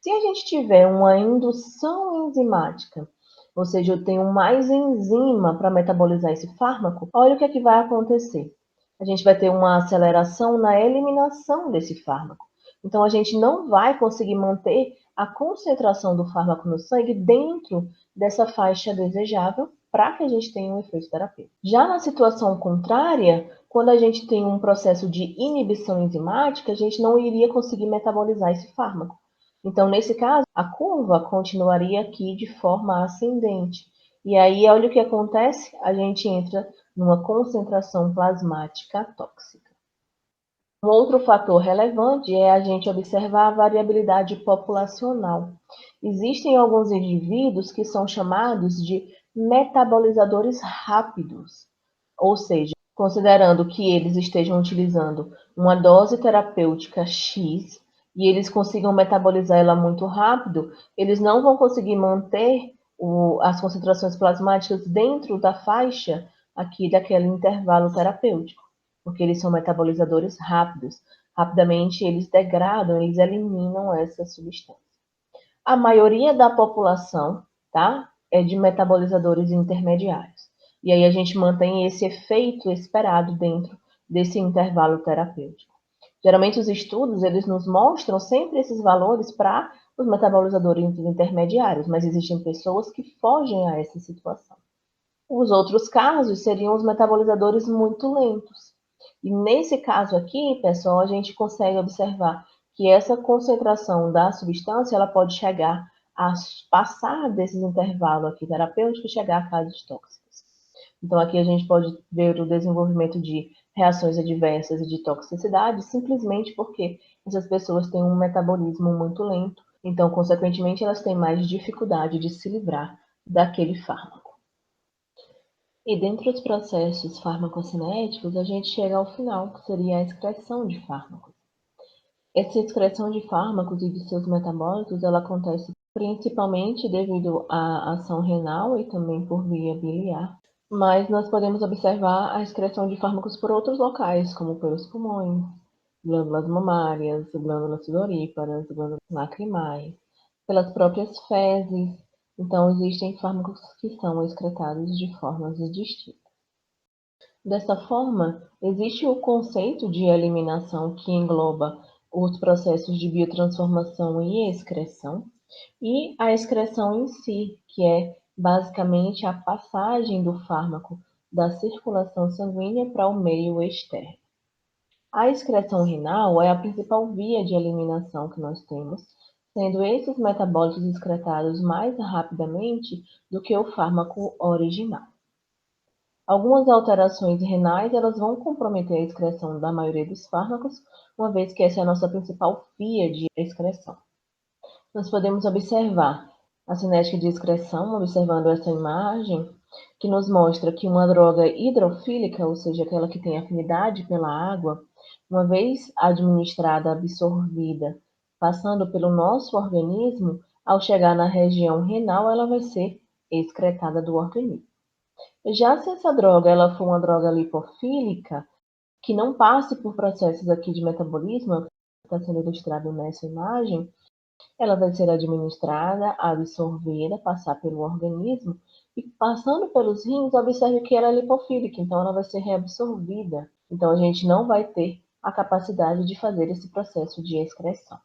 Speaker 1: Se a gente tiver uma indução enzimática, ou seja, eu tenho mais enzima para metabolizar esse fármaco, olha o que é que vai acontecer. A gente vai ter uma aceleração na eliminação desse fármaco. Então, a gente não vai conseguir manter a concentração do fármaco no sangue dentro dessa faixa desejável para que a gente tenha um efeito terapêutico. Já na situação contrária, quando a gente tem um processo de inibição enzimática, a gente não iria conseguir metabolizar esse fármaco. Então, nesse caso, a curva continuaria aqui de forma ascendente. E aí, olha o que acontece, a gente entra numa concentração plasmática tóxica. Um outro fator relevante é a gente observar a variabilidade populacional. Existem alguns indivíduos que são chamados de metabolizadores rápidos, ou seja, considerando que eles estejam utilizando uma dose terapêutica X e eles consigam metabolizar ela muito rápido, eles não vão conseguir manter as concentrações plasmáticas dentro da faixa aqui daquele intervalo terapêutico, porque eles são metabolizadores rápidos. Rapidamente eles degradam, eles eliminam essa substância. A maioria da população, tá, é de metabolizadores intermediários. E aí a gente mantém esse efeito esperado dentro desse intervalo terapêutico. Geralmente os estudos, eles nos mostram sempre esses valores para os metabolizadores intermediários, mas existem pessoas que fogem a essa situação. Os outros casos seriam os metabolizadores muito lentos. E nesse caso aqui, pessoal, a gente consegue observar que essa concentração da substância, ela pode chegar a passar desses intervalos aqui terapêuticos e chegar a casos tóxicos. Então aqui a gente pode ver o desenvolvimento de reações adversas e de toxicidade, simplesmente porque essas pessoas têm um metabolismo muito lento, então, consequentemente, elas têm mais dificuldade de se livrar daquele fármaco. E dentre os processos farmacocinéticos, a gente chega ao final, que seria a excreção de fármacos. Essa excreção de fármacos e de seus metabólitos, ela acontece principalmente devido à ação renal e também por via biliar. Mas nós podemos observar a excreção de fármacos por outros locais, como pelos pulmões, glândulas mamárias, glândulas sudoríparas, glândulas lacrimais, pelas próprias fezes. Então, existem fármacos que são excretados de formas distintas. Dessa forma, existe o conceito de eliminação que engloba os processos de biotransformação e excreção, e a excreção em si, que é basicamente a passagem do fármaco da circulação sanguínea para o meio externo. A excreção renal é a principal via de eliminação que nós temos, sendo esses metabólitos excretados mais rapidamente do que o fármaco original. Algumas alterações renais elas vão comprometer a excreção da maioria dos fármacos, uma vez que essa é a nossa principal via de excreção. Nós podemos observar a cinética de excreção, observando essa imagem, que nos mostra que uma droga hidrofílica, ou seja, aquela que tem afinidade pela água, uma vez administrada, absorvida, passando pelo nosso organismo, ao chegar na região renal, ela vai ser excretada do organismo. Já se essa droga ela for uma droga lipofílica, que não passe por processos aqui de metabolismo, que está sendo ilustrado nessa imagem, ela vai ser administrada, absorvida, passar pelo organismo e passando pelos rins, observe que ela é lipofílica, então ela vai ser reabsorvida. Então a gente não vai ter a capacidade de fazer esse processo de excreção.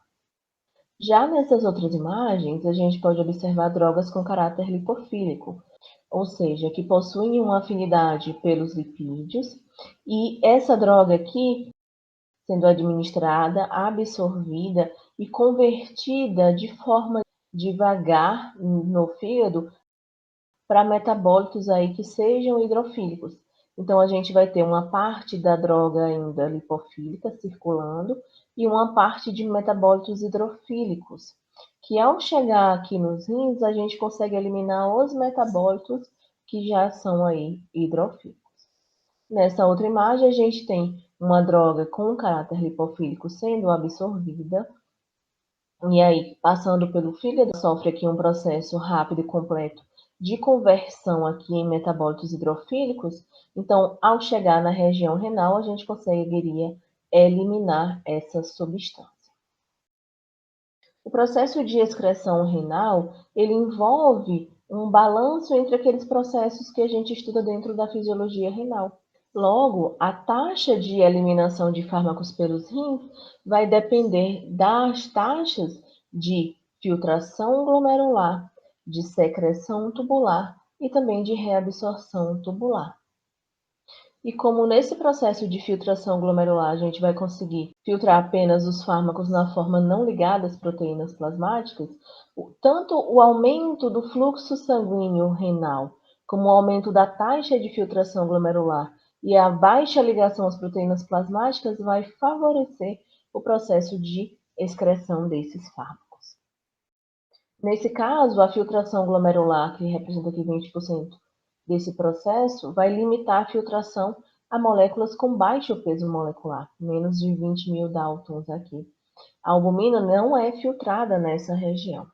Speaker 1: Já nessas outras imagens, a gente pode observar drogas com caráter lipofílico, ou seja, que possuem uma afinidade pelos lipídios, e essa droga aqui, sendo administrada, absorvida e convertida de forma devagar no fígado para metabólitos aí que sejam hidrofílicos. Então, a gente vai ter uma parte da droga ainda lipofílica circulando e uma parte de metabólitos hidrofílicos, que ao chegar aqui nos rins, a gente consegue eliminar os metabólitos que já são aí hidrofílicos. Nessa outra imagem, a gente tem uma droga com caráter lipofílico sendo absorvida, e aí, passando pelo fígado, sofre aqui um processo rápido e completo de conversão aqui em metabólitos hidrofílicos. Então, ao chegar na região renal, a gente conseguiria eliminar essa substância. O processo de excreção renal, ele envolve um balanço entre aqueles processos que a gente estuda dentro da fisiologia renal. Logo, a taxa de eliminação de fármacos pelos rins vai depender das taxas de filtração glomerular, de secreção tubular e também de reabsorção tubular. E como nesse processo de filtração glomerular a gente vai conseguir filtrar apenas os fármacos na forma não ligada às proteínas plasmáticas, tanto o aumento do fluxo sanguíneo renal, como o aumento da taxa de filtração glomerular e a baixa ligação às proteínas plasmáticas vai favorecer o processo de excreção desses fármacos. Nesse caso, a filtração glomerular, que representa aqui 20% desse processo, vai limitar a filtração a moléculas com baixo peso molecular, menos de 20.000 Daltons aqui. A albumina não é filtrada nessa região.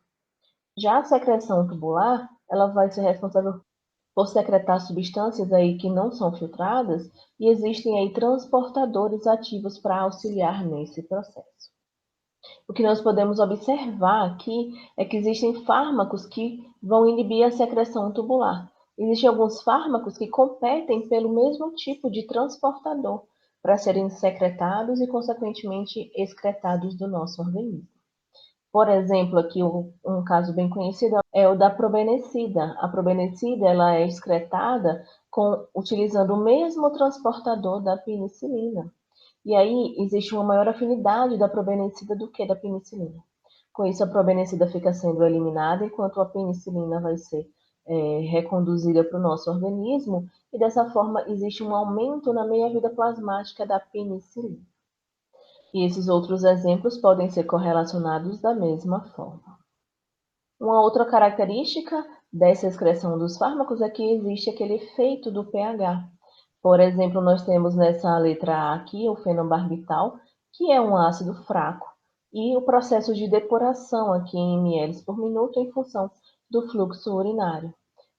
Speaker 1: Já a secreção tubular, ela vai ser responsável por secretar substâncias aí que não são filtradas, e existem aí transportadores ativos para auxiliar nesse processo. O que nós podemos observar aqui é que existem fármacos que vão inibir a secreção tubular. Existem alguns fármacos que competem pelo mesmo tipo de transportador para serem secretados e, consequentemente, excretados do nosso organismo. Por exemplo, aqui um caso bem conhecido é o da probenecida. A probenecida ela é excretada utilizando o mesmo transportador da penicilina. E aí existe uma maior afinidade da probenecida do que da penicilina. Com isso, a probenecida fica sendo eliminada, enquanto a penicilina vai ser reconduzida para o nosso organismo, e dessa forma existe um aumento na meia-vida plasmática da penicilina. E esses outros exemplos podem ser correlacionados da mesma forma. Uma outra característica dessa excreção dos fármacos é que existe aquele efeito do pH. Por exemplo, nós temos nessa letra A aqui o fenobarbital, que é um ácido fraco, e o processo de depuração aqui em ml por minuto em função do fluxo urinário.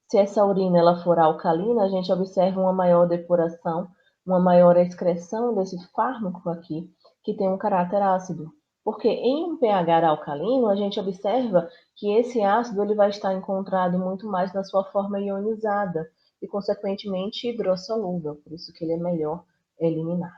Speaker 1: Se essa urina ela for alcalina, a gente observa uma maior depuração, uma maior excreção desse fármaco aqui, que tem um caráter ácido. Porque em um pH alcalino, a gente observa que esse ácido ele vai estar encontrado muito mais na sua forma ionizada e, consequentemente, hidrossolúvel, por isso que ele é melhor eliminado.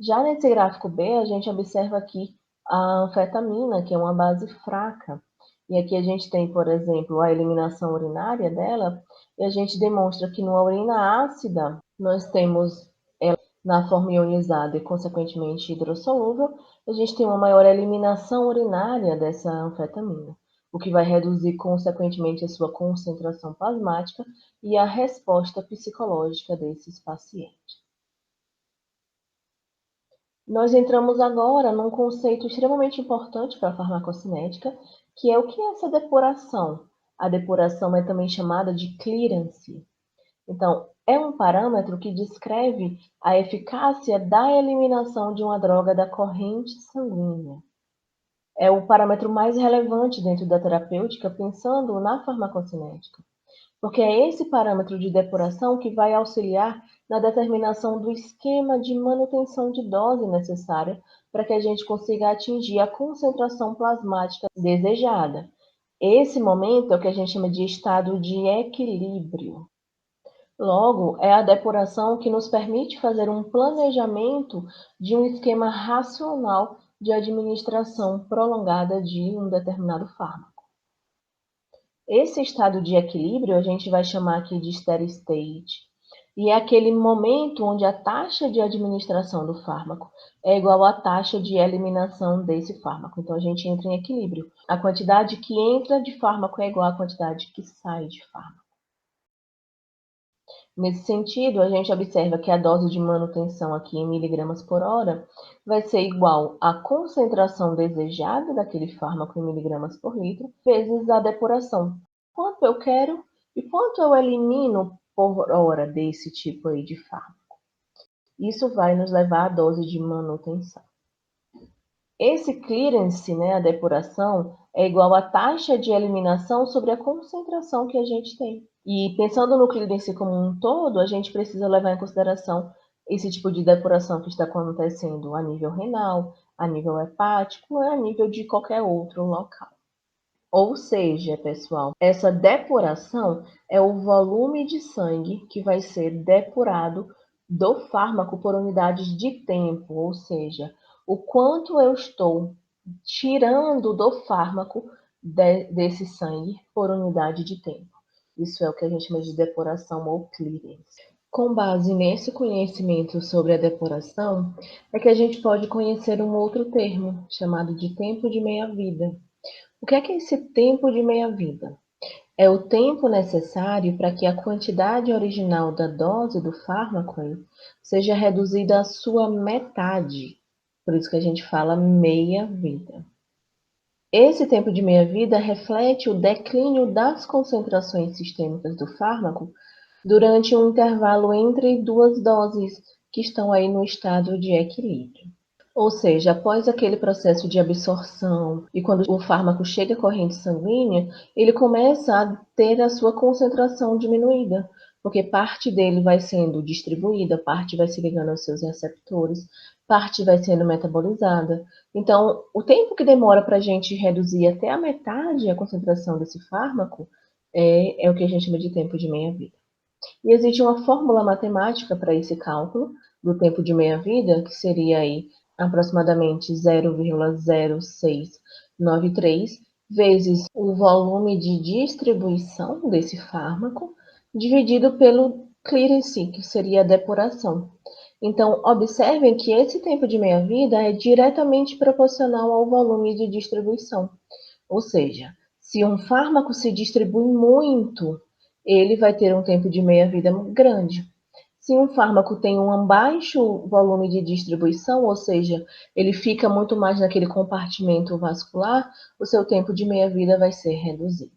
Speaker 1: Já nesse gráfico B, a gente observa aqui a anfetamina, que é uma base fraca. E aqui a gente tem, por exemplo, a eliminação urinária dela, e a gente demonstra que numa urina ácida, nós temos ela na forma ionizada e, consequentemente, hidrossolúvel, a gente tem uma maior eliminação urinária dessa anfetamina, o que vai reduzir, consequentemente, a sua concentração plasmática e a resposta psicológica desses pacientes. Nós entramos agora num conceito extremamente importante para a farmacocinética, que é o que é essa depuração. A depuração é também chamada de clearance. Então, é um parâmetro que descreve a eficácia da eliminação de uma droga da corrente sanguínea. É o parâmetro mais relevante dentro da terapêutica, pensando na farmacocinética, porque é esse parâmetro de depuração que vai auxiliar na determinação do esquema de manutenção de dose necessária para que a gente consiga atingir a concentração plasmática desejada. Esse momento é o que a gente chama de estado de equilíbrio. Logo, é a depuração que nos permite fazer um planejamento de um esquema racional de administração prolongada de um determinado fármaco. Esse estado de equilíbrio a gente vai chamar aqui de steady state, e é aquele momento onde a taxa de administração do fármaco é igual à taxa de eliminação desse fármaco. Então, a gente entra em equilíbrio. A quantidade que entra de fármaco é igual à quantidade que sai de fármaco. Nesse sentido, a gente observa que a dose de manutenção aqui em miligramas por hora vai ser igual à concentração desejada daquele fármaco em miligramas por litro, vezes a depuração. Quanto eu quero e quanto eu elimino por hora desse tipo aí de fármaco. Isso vai nos levar à dose de manutenção. Esse clearance, né, a depuração, é igual à taxa de eliminação sobre a concentração que a gente tem. E pensando no clearance como um todo, a gente precisa levar em consideração esse tipo de depuração que está acontecendo a nível renal, a nível hepático e a nível de qualquer outro local. Ou seja, pessoal, essa depuração é o volume de sangue que vai ser depurado do fármaco por unidades de tempo, ou seja, o quanto eu estou tirando do fármaco desse sangue por unidade de tempo. Isso é o que a gente chama de depuração ou clearance. Com base nesse conhecimento sobre a depuração, é que a gente pode conhecer um outro termo, chamado de tempo de meia-vida. O que é esse tempo de meia-vida? É o tempo necessário para que a quantidade original da dose do fármaco seja reduzida à sua metade. Por isso que a gente fala meia-vida. Esse tempo de meia-vida reflete o declínio das concentrações sistêmicas do fármaco durante um intervalo entre duas doses que estão aí no estado de equilíbrio. Ou seja, após aquele processo de absorção e quando o fármaco chega à corrente sanguínea, ele começa a ter a sua concentração diminuída, porque parte dele vai sendo distribuída, parte vai se ligando aos seus receptores, parte vai sendo metabolizada. Então, o tempo que demora para a gente reduzir até a metade a concentração desse fármaco é o que a gente chama de tempo de meia-vida. E existe uma fórmula matemática para esse cálculo do tempo de meia-vida, que seria aí aproximadamente 0,0693 vezes o volume de distribuição desse fármaco, dividido pelo clearance, que seria a depuração. Então, observem que esse tempo de meia-vida é diretamente proporcional ao volume de distribuição. Ou seja, se um fármaco se distribui muito, ele vai ter um tempo de meia-vida grande. Se um fármaco tem um baixo volume de distribuição, ou seja, ele fica muito mais naquele compartimento vascular, o seu tempo de meia-vida vai ser reduzido.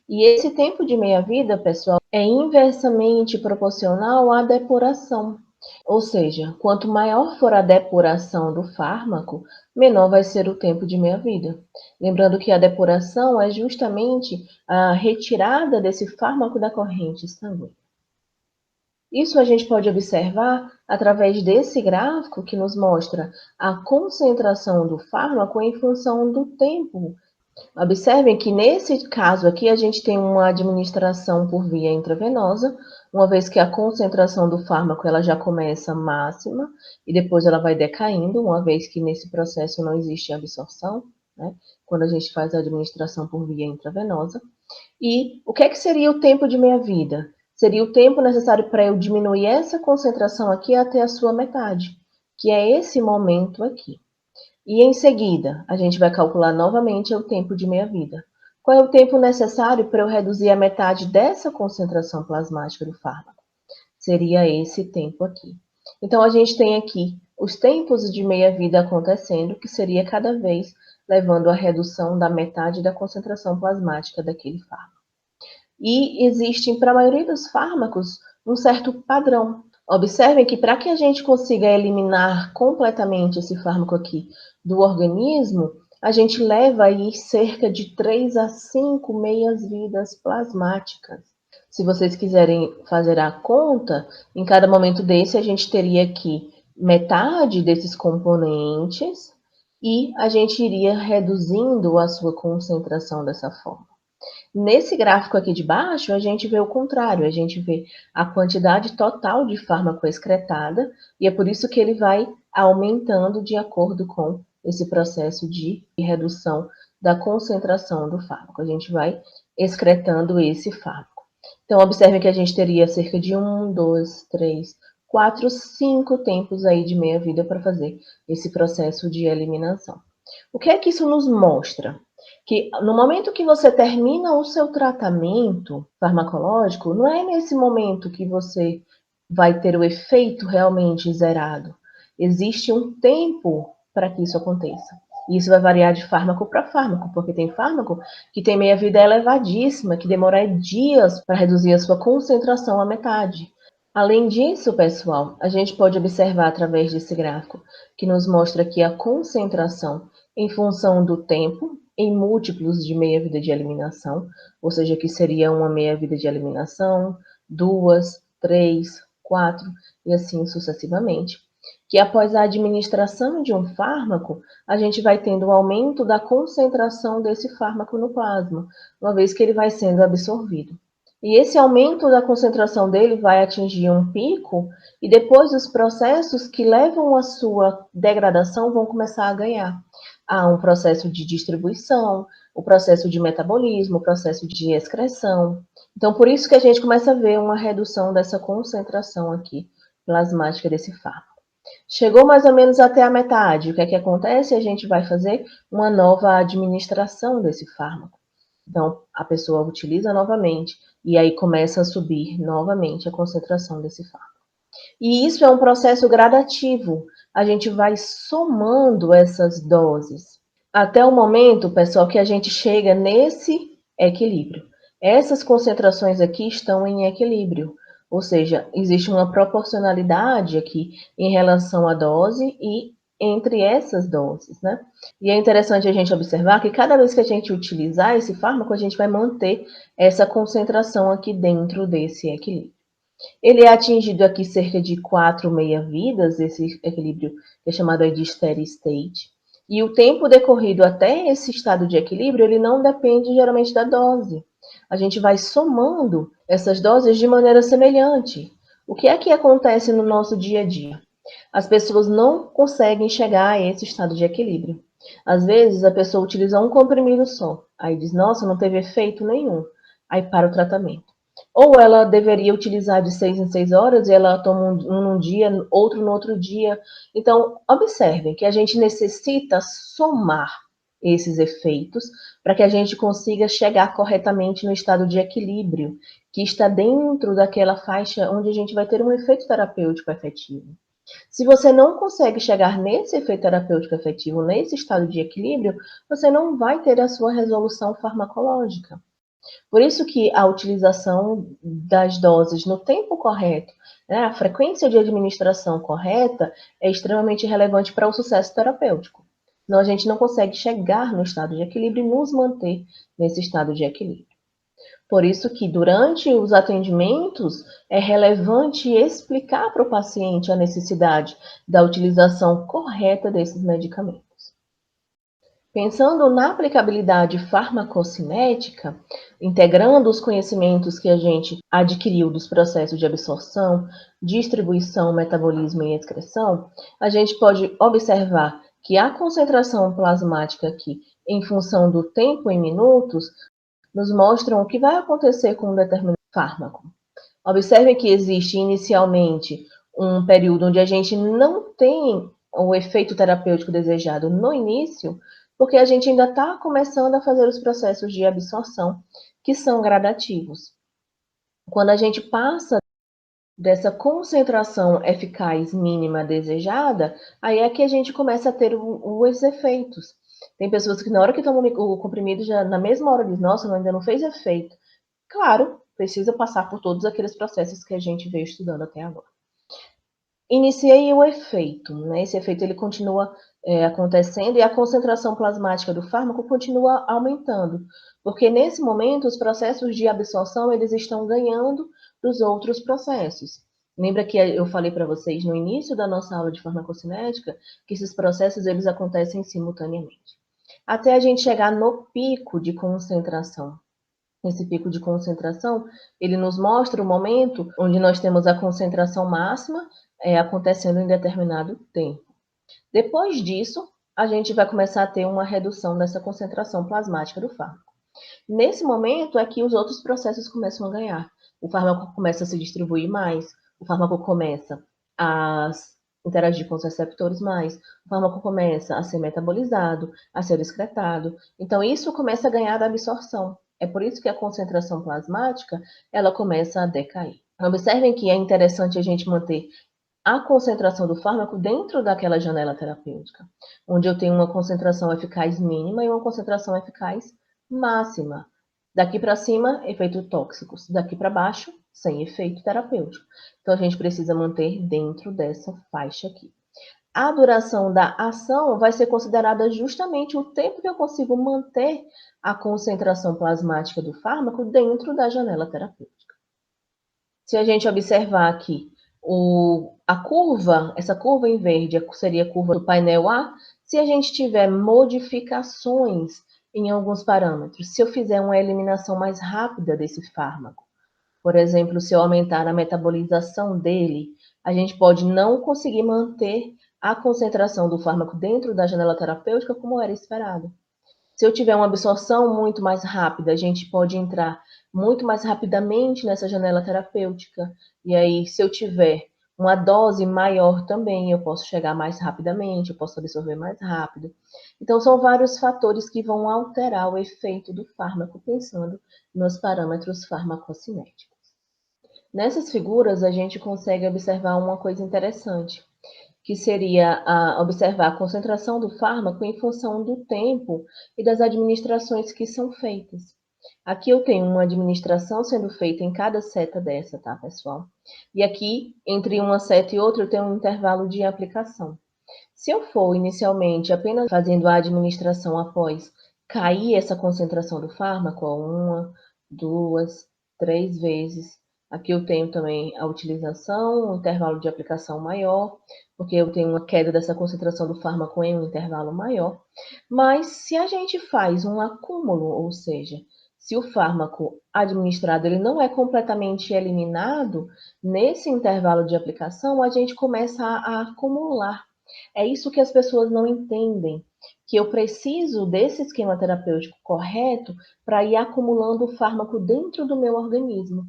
Speaker 1: E esse tempo de meia-vida, pessoal, é inversamente proporcional à depuração. Ou seja, quanto maior for a depuração do fármaco, menor vai ser o tempo de meia-vida. Lembrando que a depuração é justamente a retirada desse fármaco da corrente sanguínea. Isso a gente pode observar através desse gráfico que nos mostra a concentração do fármaco em função do tempo. Observem que nesse caso aqui a gente tem uma administração por via intravenosa, uma vez que a concentração do fármaco ela já começa máxima e depois ela vai decaindo, uma vez que nesse processo não existe absorção, né? Quando a gente faz a administração por via intravenosa. E o que é que seria o tempo de meia-vida? Seria o tempo necessário para eu diminuir essa concentração aqui até a sua metade, que é esse momento aqui. E em seguida, a gente vai calcular novamente o tempo de meia-vida. Qual é o tempo necessário para eu reduzir a metade dessa concentração plasmática do fármaco? Seria esse tempo aqui. Então, a gente tem aqui os tempos de meia-vida acontecendo, que seria cada vez levando à redução da metade da concentração plasmática daquele fármaco. E existem, para a maioria dos fármacos, um certo padrão. Observem que para que a gente consiga eliminar completamente esse fármaco aqui do organismo, a gente leva aí cerca de 3 a 5 meias-vidas plasmáticas. Se vocês quiserem fazer a conta, em cada momento desse a gente teria aqui metade desses componentes e a gente iria reduzindo a sua concentração dessa forma. Nesse gráfico aqui de baixo, a gente vê o contrário, a gente vê a quantidade total de fármaco excretada, e é por isso que ele vai aumentando de acordo com esse processo de redução da concentração do fármaco. A gente vai excretando esse fármaco. Então, observe que a gente teria cerca de 1, 2, 3, 4, 5 tempos aí de meia-vida para fazer esse processo de eliminação. O que é que isso nos mostra? Que no momento que você termina o seu tratamento farmacológico, não é nesse momento que você vai ter o efeito realmente zerado. Existe um tempo para que isso aconteça. E isso vai variar de fármaco para fármaco, porque tem fármaco que tem meia-vida elevadíssima, que demora dias para reduzir a sua concentração à metade. Além disso, pessoal, a gente pode observar através desse gráfico que nos mostra que a concentração em função do tempo em múltiplos de meia-vida de eliminação, ou seja, que seria uma meia-vida de eliminação, 2, 3, 4 e assim sucessivamente, que após a administração de um fármaco, a gente vai tendo um aumento da concentração desse fármaco no plasma, uma vez que ele vai sendo absorvido. E esse aumento da concentração dele vai atingir um pico e depois os processos que levam à sua degradação vão começar a ganhar. Há um processo de distribuição, o processo de metabolismo, o processo de excreção. Então, por isso que a gente começa a ver uma redução dessa concentração aqui plasmática desse fármaco. Chegou mais ou menos até a metade, o que é que acontece? A gente vai fazer uma nova administração desse fármaco. Então, a pessoa utiliza novamente e aí começa a subir novamente a concentração desse fármaco. E isso é um processo gradativo. A gente vai somando essas doses até o momento, pessoal, que a gente chega nesse equilíbrio. Essas concentrações aqui estão em equilíbrio, ou seja, existe uma proporcionalidade aqui em relação à dose e entre essas doses, né? E é interessante a gente observar que cada vez que a gente utilizar esse fármaco, a gente vai manter essa concentração aqui dentro desse equilíbrio. Ele é atingido aqui cerca de 4 meia-vidas, esse equilíbrio é chamado aí de steady state. E o tempo decorrido até esse estado de equilíbrio, ele não depende geralmente da dose. A gente vai somando essas doses de maneira semelhante. O que é que acontece no nosso dia a dia? As pessoas não conseguem chegar a esse estado de equilíbrio. Às vezes, a pessoa utiliza um comprimido só, aí diz, nossa, não teve efeito nenhum, aí para o tratamento. Ou ela deveria utilizar de 6 em 6 horas e ela toma um num dia, outro no outro dia. Então, observem que a gente necessita somar esses efeitos para que a gente consiga chegar corretamente no estado de equilíbrio, que está dentro daquela faixa onde a gente vai ter um efeito terapêutico efetivo. Se você não consegue chegar nesse efeito terapêutico efetivo, nesse estado de equilíbrio, você não vai ter a sua resolução farmacológica. Por isso que a utilização das doses no tempo correto, né, a frequência de administração correta é extremamente relevante para o sucesso terapêutico. Senão a gente não consegue chegar no estado de equilíbrio e nos manter nesse estado de equilíbrio. Por isso que durante os atendimentos é relevante explicar para o paciente a necessidade da utilização correta desses medicamentos. Pensando na aplicabilidade farmacocinética, integrando os conhecimentos que a gente adquiriu dos processos de absorção, distribuição, metabolismo e excreção, a gente pode observar que a concentração plasmática aqui, em função do tempo em minutos, nos mostram o que vai acontecer com um determinado fármaco. Observe que existe inicialmente um período onde a gente não tem o efeito terapêutico desejado no início, porque a gente ainda está começando a fazer os processos de absorção, que são gradativos. Quando a gente passa dessa concentração eficaz mínima desejada, aí é que a gente começa a ter os efeitos. Tem pessoas que na hora que tomam o comprimido, já na mesma hora diz, nossa, ainda não fez efeito. Claro, precisa passar por todos aqueles processos que a gente veio estudando até agora. Iniciei o efeito, né? Esse efeito ele continua acontecendo e a concentração plasmática do fármaco continua aumentando, porque nesse momento os processos de absorção eles estão ganhando dos outros processos. Lembra que eu falei para vocês no início da nossa aula de farmacocinética que esses processos eles acontecem simultaneamente, até a gente chegar no pico de concentração. Esse pico de concentração, ele nos mostra o momento onde nós temos a concentração máxima acontecendo em determinado tempo. Depois disso, a gente vai começar a ter uma redução dessa concentração plasmática do fármaco. Nesse momento é que os outros processos começam a ganhar. O fármaco começa a se distribuir mais, o fármaco começa a interagir com os receptores mais, o fármaco começa a ser metabolizado, a ser excretado. Então, isso começa a ganhar da absorção. É por isso que a concentração plasmática ela começa a decair. Observem que é interessante a gente manter a concentração do fármaco dentro daquela janela terapêutica, onde eu tenho uma concentração eficaz mínima e uma concentração eficaz máxima. Daqui para cima, efeitos tóxicos. Daqui para baixo, sem efeito terapêutico. Então, a gente precisa manter dentro dessa faixa aqui. A duração da ação vai ser considerada justamente o tempo que eu consigo manter a concentração plasmática do fármaco dentro da janela terapêutica. Se a gente observar aqui a curva, essa curva em verde seria a curva do painel A, se a gente tiver modificações em alguns parâmetros, se eu fizer uma eliminação mais rápida desse fármaco, por exemplo, se eu aumentar a metabolização dele, a gente pode não conseguir manter a concentração do fármaco dentro da janela terapêutica como era esperado. Se eu tiver uma absorção muito mais rápida, a gente pode entrar muito mais rapidamente nessa janela terapêutica. E aí, se eu tiver uma dose maior também, eu posso chegar mais rapidamente, eu posso absorver mais rápido. Então, são vários fatores que vão alterar o efeito do fármaco, pensando nos parâmetros farmacocinéticos. Nessas figuras, a gente consegue observar uma coisa interessante, que seria observar a concentração do fármaco em função do tempo e das administrações que são feitas. Aqui eu tenho uma administração sendo feita em cada seta dessa, tá, pessoal? E aqui, entre uma seta e outra, eu tenho um intervalo de aplicação. Se eu for inicialmente apenas fazendo a administração após cair essa concentração do fármaco, ó, 1, 2, 3 vezes, aqui eu tenho também a utilização, um intervalo de aplicação maior, porque eu tenho uma queda dessa concentração do fármaco em um intervalo maior. Mas se a gente faz um acúmulo, ou seja, se o fármaco administrado ele não é completamente eliminado, nesse intervalo de aplicação a gente começa a acumular. É isso que as pessoas não entendem, que eu preciso desse esquema terapêutico correto para ir acumulando o fármaco dentro do meu organismo.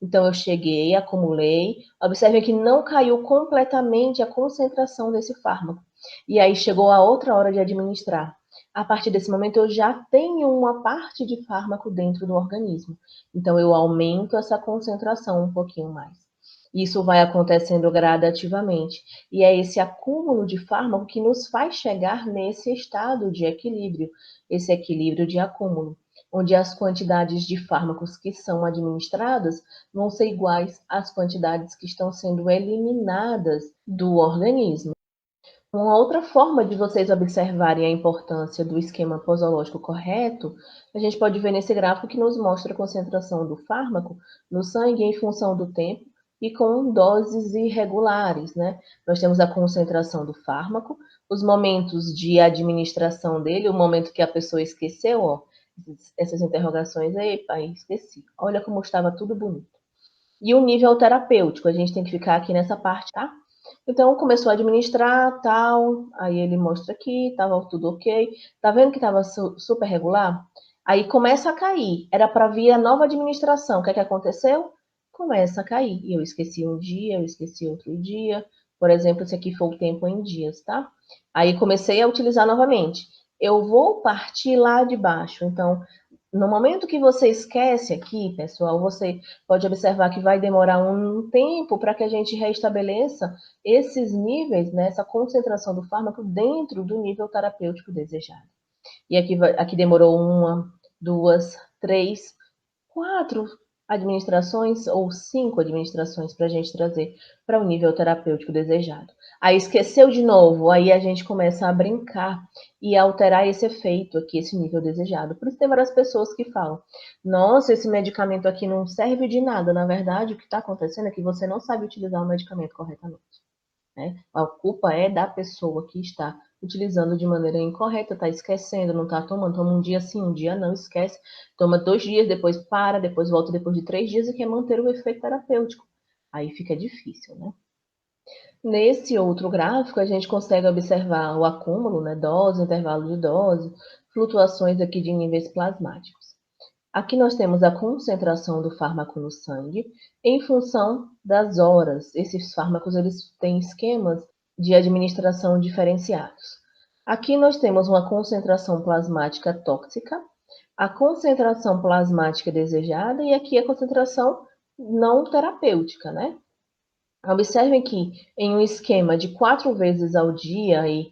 Speaker 1: Então eu cheguei, acumulei, observe que não caiu completamente a concentração desse fármaco. E aí chegou a outra hora de administrar. A partir desse momento eu já tenho uma parte de fármaco dentro do organismo. Então eu aumento essa concentração um pouquinho mais. Isso vai acontecendo gradativamente. E é esse acúmulo de fármaco que nos faz chegar nesse estado de equilíbrio, esse equilíbrio de acúmulo, onde as quantidades de fármacos que são administradas vão ser iguais às quantidades que estão sendo eliminadas do organismo. Uma outra forma de vocês observarem a importância do esquema posológico correto, a gente pode ver nesse gráfico que nos mostra a concentração do fármaco no sangue em função do tempo e com doses irregulares, né? Nós temos a concentração do fármaco, os momentos de administração dele, o momento que a pessoa esqueceu, ó, essas interrogações, epa, esqueci. Olha como estava tudo bonito. E o nível terapêutico, a gente tem que ficar aqui nessa parte, tá? Então, começou a administrar, tal, aí ele mostra aqui, tava tudo ok. Tá vendo que tava super regular? Aí começa a cair. Era para vir a nova administração. O que é que aconteceu? Começa a cair. E eu esqueci um dia, eu esqueci outro dia. Por exemplo, esse aqui foi o tempo em dias, tá? Aí comecei a utilizar novamente. Eu vou partir lá de baixo. Então, no momento que você esquece aqui, pessoal, você pode observar que vai demorar um tempo para que a gente restabeleça esses níveis, né, essa concentração do fármaco dentro do nível terapêutico desejado. E aqui demorou 1, 2, 3, 4 administrações ou 5 administrações para a gente trazer para o nível terapêutico desejado. Aí esqueceu de novo, aí a gente começa a brincar e alterar esse efeito aqui, esse nível desejado. Por isso tem várias pessoas que falam, nossa, esse medicamento aqui não serve de nada. Na verdade, o que está acontecendo é que você não sabe utilizar o medicamento corretamente. Né? A culpa é da pessoa que está utilizando de maneira incorreta, está esquecendo, não está tomando, toma um dia sim, um dia não, esquece, toma 2 dias, depois para, depois volta depois de 3 dias e quer manter o efeito terapêutico. Aí fica difícil, né? Nesse outro gráfico, a gente consegue observar o acúmulo, né, dose, intervalo de dose, flutuações aqui de níveis plasmáticos. Aqui nós temos a concentração do fármaco no sangue em função das horas. Esses fármacos eles têm esquemas de administração diferenciados. Aqui nós temos uma concentração plasmática tóxica, a concentração plasmática desejada e aqui a concentração não terapêutica, né? Observem que em um esquema de 4 vezes ao dia e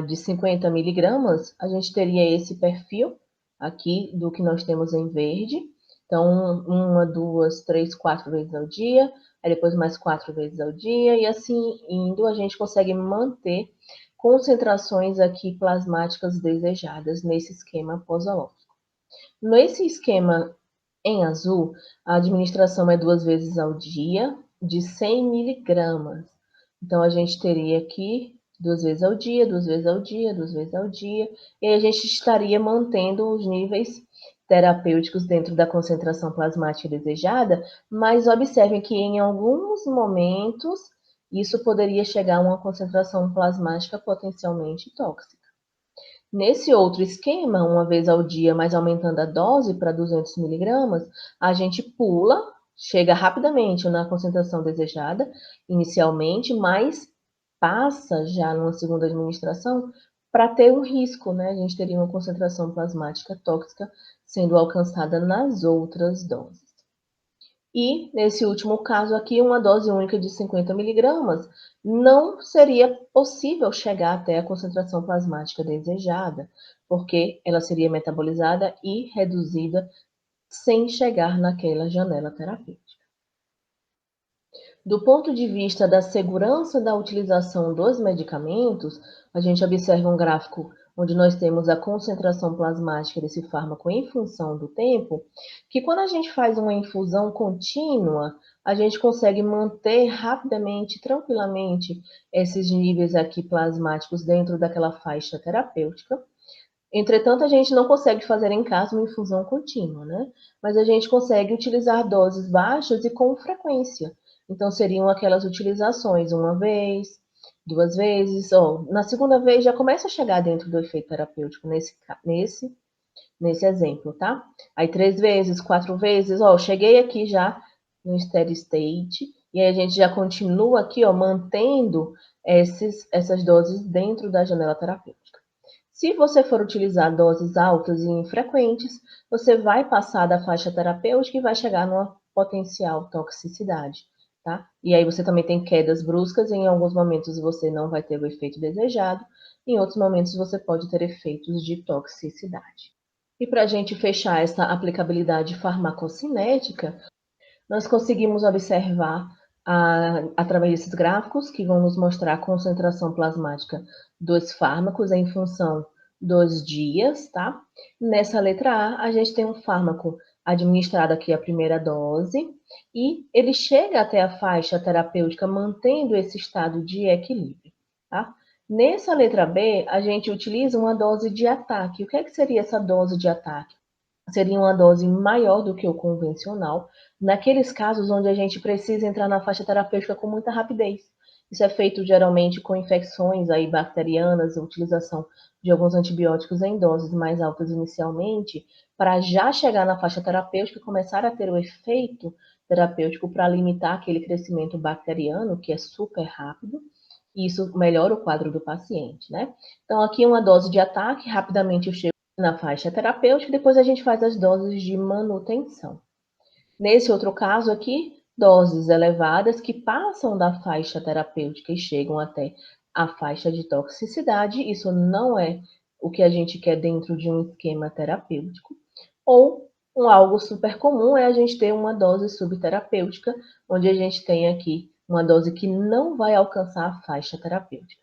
Speaker 1: de 50 miligramas, a gente teria esse perfil aqui do que nós temos em verde. Então, 1, 2, 3, 4 vezes ao dia, aí depois mais 4 vezes ao dia, e assim indo, a gente consegue manter concentrações aqui plasmáticas desejadas nesse esquema posológico. Nesse esquema em azul, a administração é 2 vezes ao dia, de 100 miligramas. Então, a gente teria aqui 2 vezes ao dia, 2 vezes ao dia, 2 vezes ao dia, e aí a gente estaria mantendo os níveis terapêuticos dentro da concentração plasmática desejada, mas observem que em alguns momentos isso poderia chegar a uma concentração plasmática potencialmente tóxica. Nesse outro esquema, 1 vez ao dia, mas aumentando a dose para 200 miligramas, a gente pula, chega rapidamente na concentração desejada, inicialmente, mas passa já numa segunda administração para ter um risco, né? A gente teria uma concentração plasmática tóxica sendo alcançada nas outras doses. E, nesse último caso aqui, uma dose única de 50 miligramas não seria possível chegar até a concentração plasmática desejada, porque ela seria metabolizada e reduzida sem chegar naquela janela terapêutica. Do ponto de vista da segurança da utilização dos medicamentos, a gente observa um gráfico onde nós temos a concentração plasmática desse fármaco em função do tempo, que quando a gente faz uma infusão contínua, a gente consegue manter rapidamente, tranquilamente, esses níveis aqui plasmáticos dentro daquela faixa terapêutica. Entretanto, a gente não consegue fazer em casa uma infusão contínua, né? Mas a gente consegue utilizar doses baixas e com frequência. Então, seriam aquelas utilizações uma vez, duas vezes, ou na segunda vez já começa a chegar dentro do efeito terapêutico nesse exemplo, tá? Aí 3 vezes, 4 vezes, ó, cheguei aqui já no steady state, e aí a gente já continua aqui, ó, mantendo essas doses dentro da janela terapêutica. Se você for utilizar doses altas e infrequentes, você vai passar da faixa terapêutica e vai chegar numa potencial toxicidade, tá? E aí você também tem quedas bruscas, em alguns momentos você não vai ter o efeito desejado, em outros momentos você pode ter efeitos de toxicidade. E para a gente fechar essa aplicabilidade farmacocinética, nós conseguimos observar, através desses gráficos, que vão nos mostrar a concentração plasmática dos fármacos em função dos dias, tá? Nessa letra A gente tem um fármaco administrado aqui a primeira dose, e ele chega até a faixa terapêutica mantendo esse estado de equilíbrio, tá? Nessa letra B, a gente utiliza uma dose de ataque. O que é que seria essa dose de ataque? Seria uma dose maior do que o convencional, naqueles casos onde a gente precisa entrar na faixa terapêutica com muita rapidez. Isso é feito geralmente com infecções aí bacterianas, a utilização de alguns antibióticos em doses mais altas inicialmente, para já chegar na faixa terapêutica e começar a ter o efeito terapêutico para limitar aquele crescimento bacteriano, que é super rápido, e isso melhora o quadro do paciente, né? Então, aqui uma dose de ataque, rapidamente eu chego na faixa terapêutica, depois a gente faz as doses de manutenção. Nesse outro caso aqui, doses elevadas que passam da faixa terapêutica e chegam até a faixa de toxicidade, isso não é o que a gente quer dentro de um esquema terapêutico. Ou algo super comum é a gente ter uma dose subterapêutica, onde a gente tem aqui uma dose que não vai alcançar a faixa terapêutica.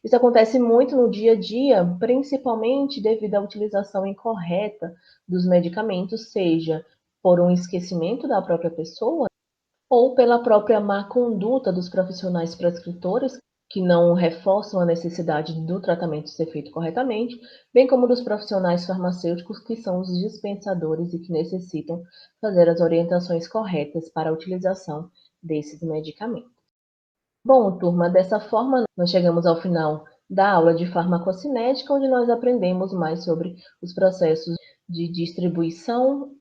Speaker 1: Isso acontece muito no dia a dia, principalmente devido à utilização incorreta dos medicamentos, seja por um esquecimento da própria pessoa ou pela própria má conduta dos profissionais prescritores, que não reforçam a necessidade do tratamento ser feito corretamente, bem como dos profissionais farmacêuticos, que são os dispensadores e que necessitam fazer as orientações corretas para a utilização desses medicamentos. Bom, turma, dessa forma nós chegamos ao final da aula de farmacocinética, onde nós aprendemos mais sobre os processos de distribuição,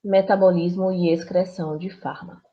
Speaker 1: metabolismo e excreção de fármacos.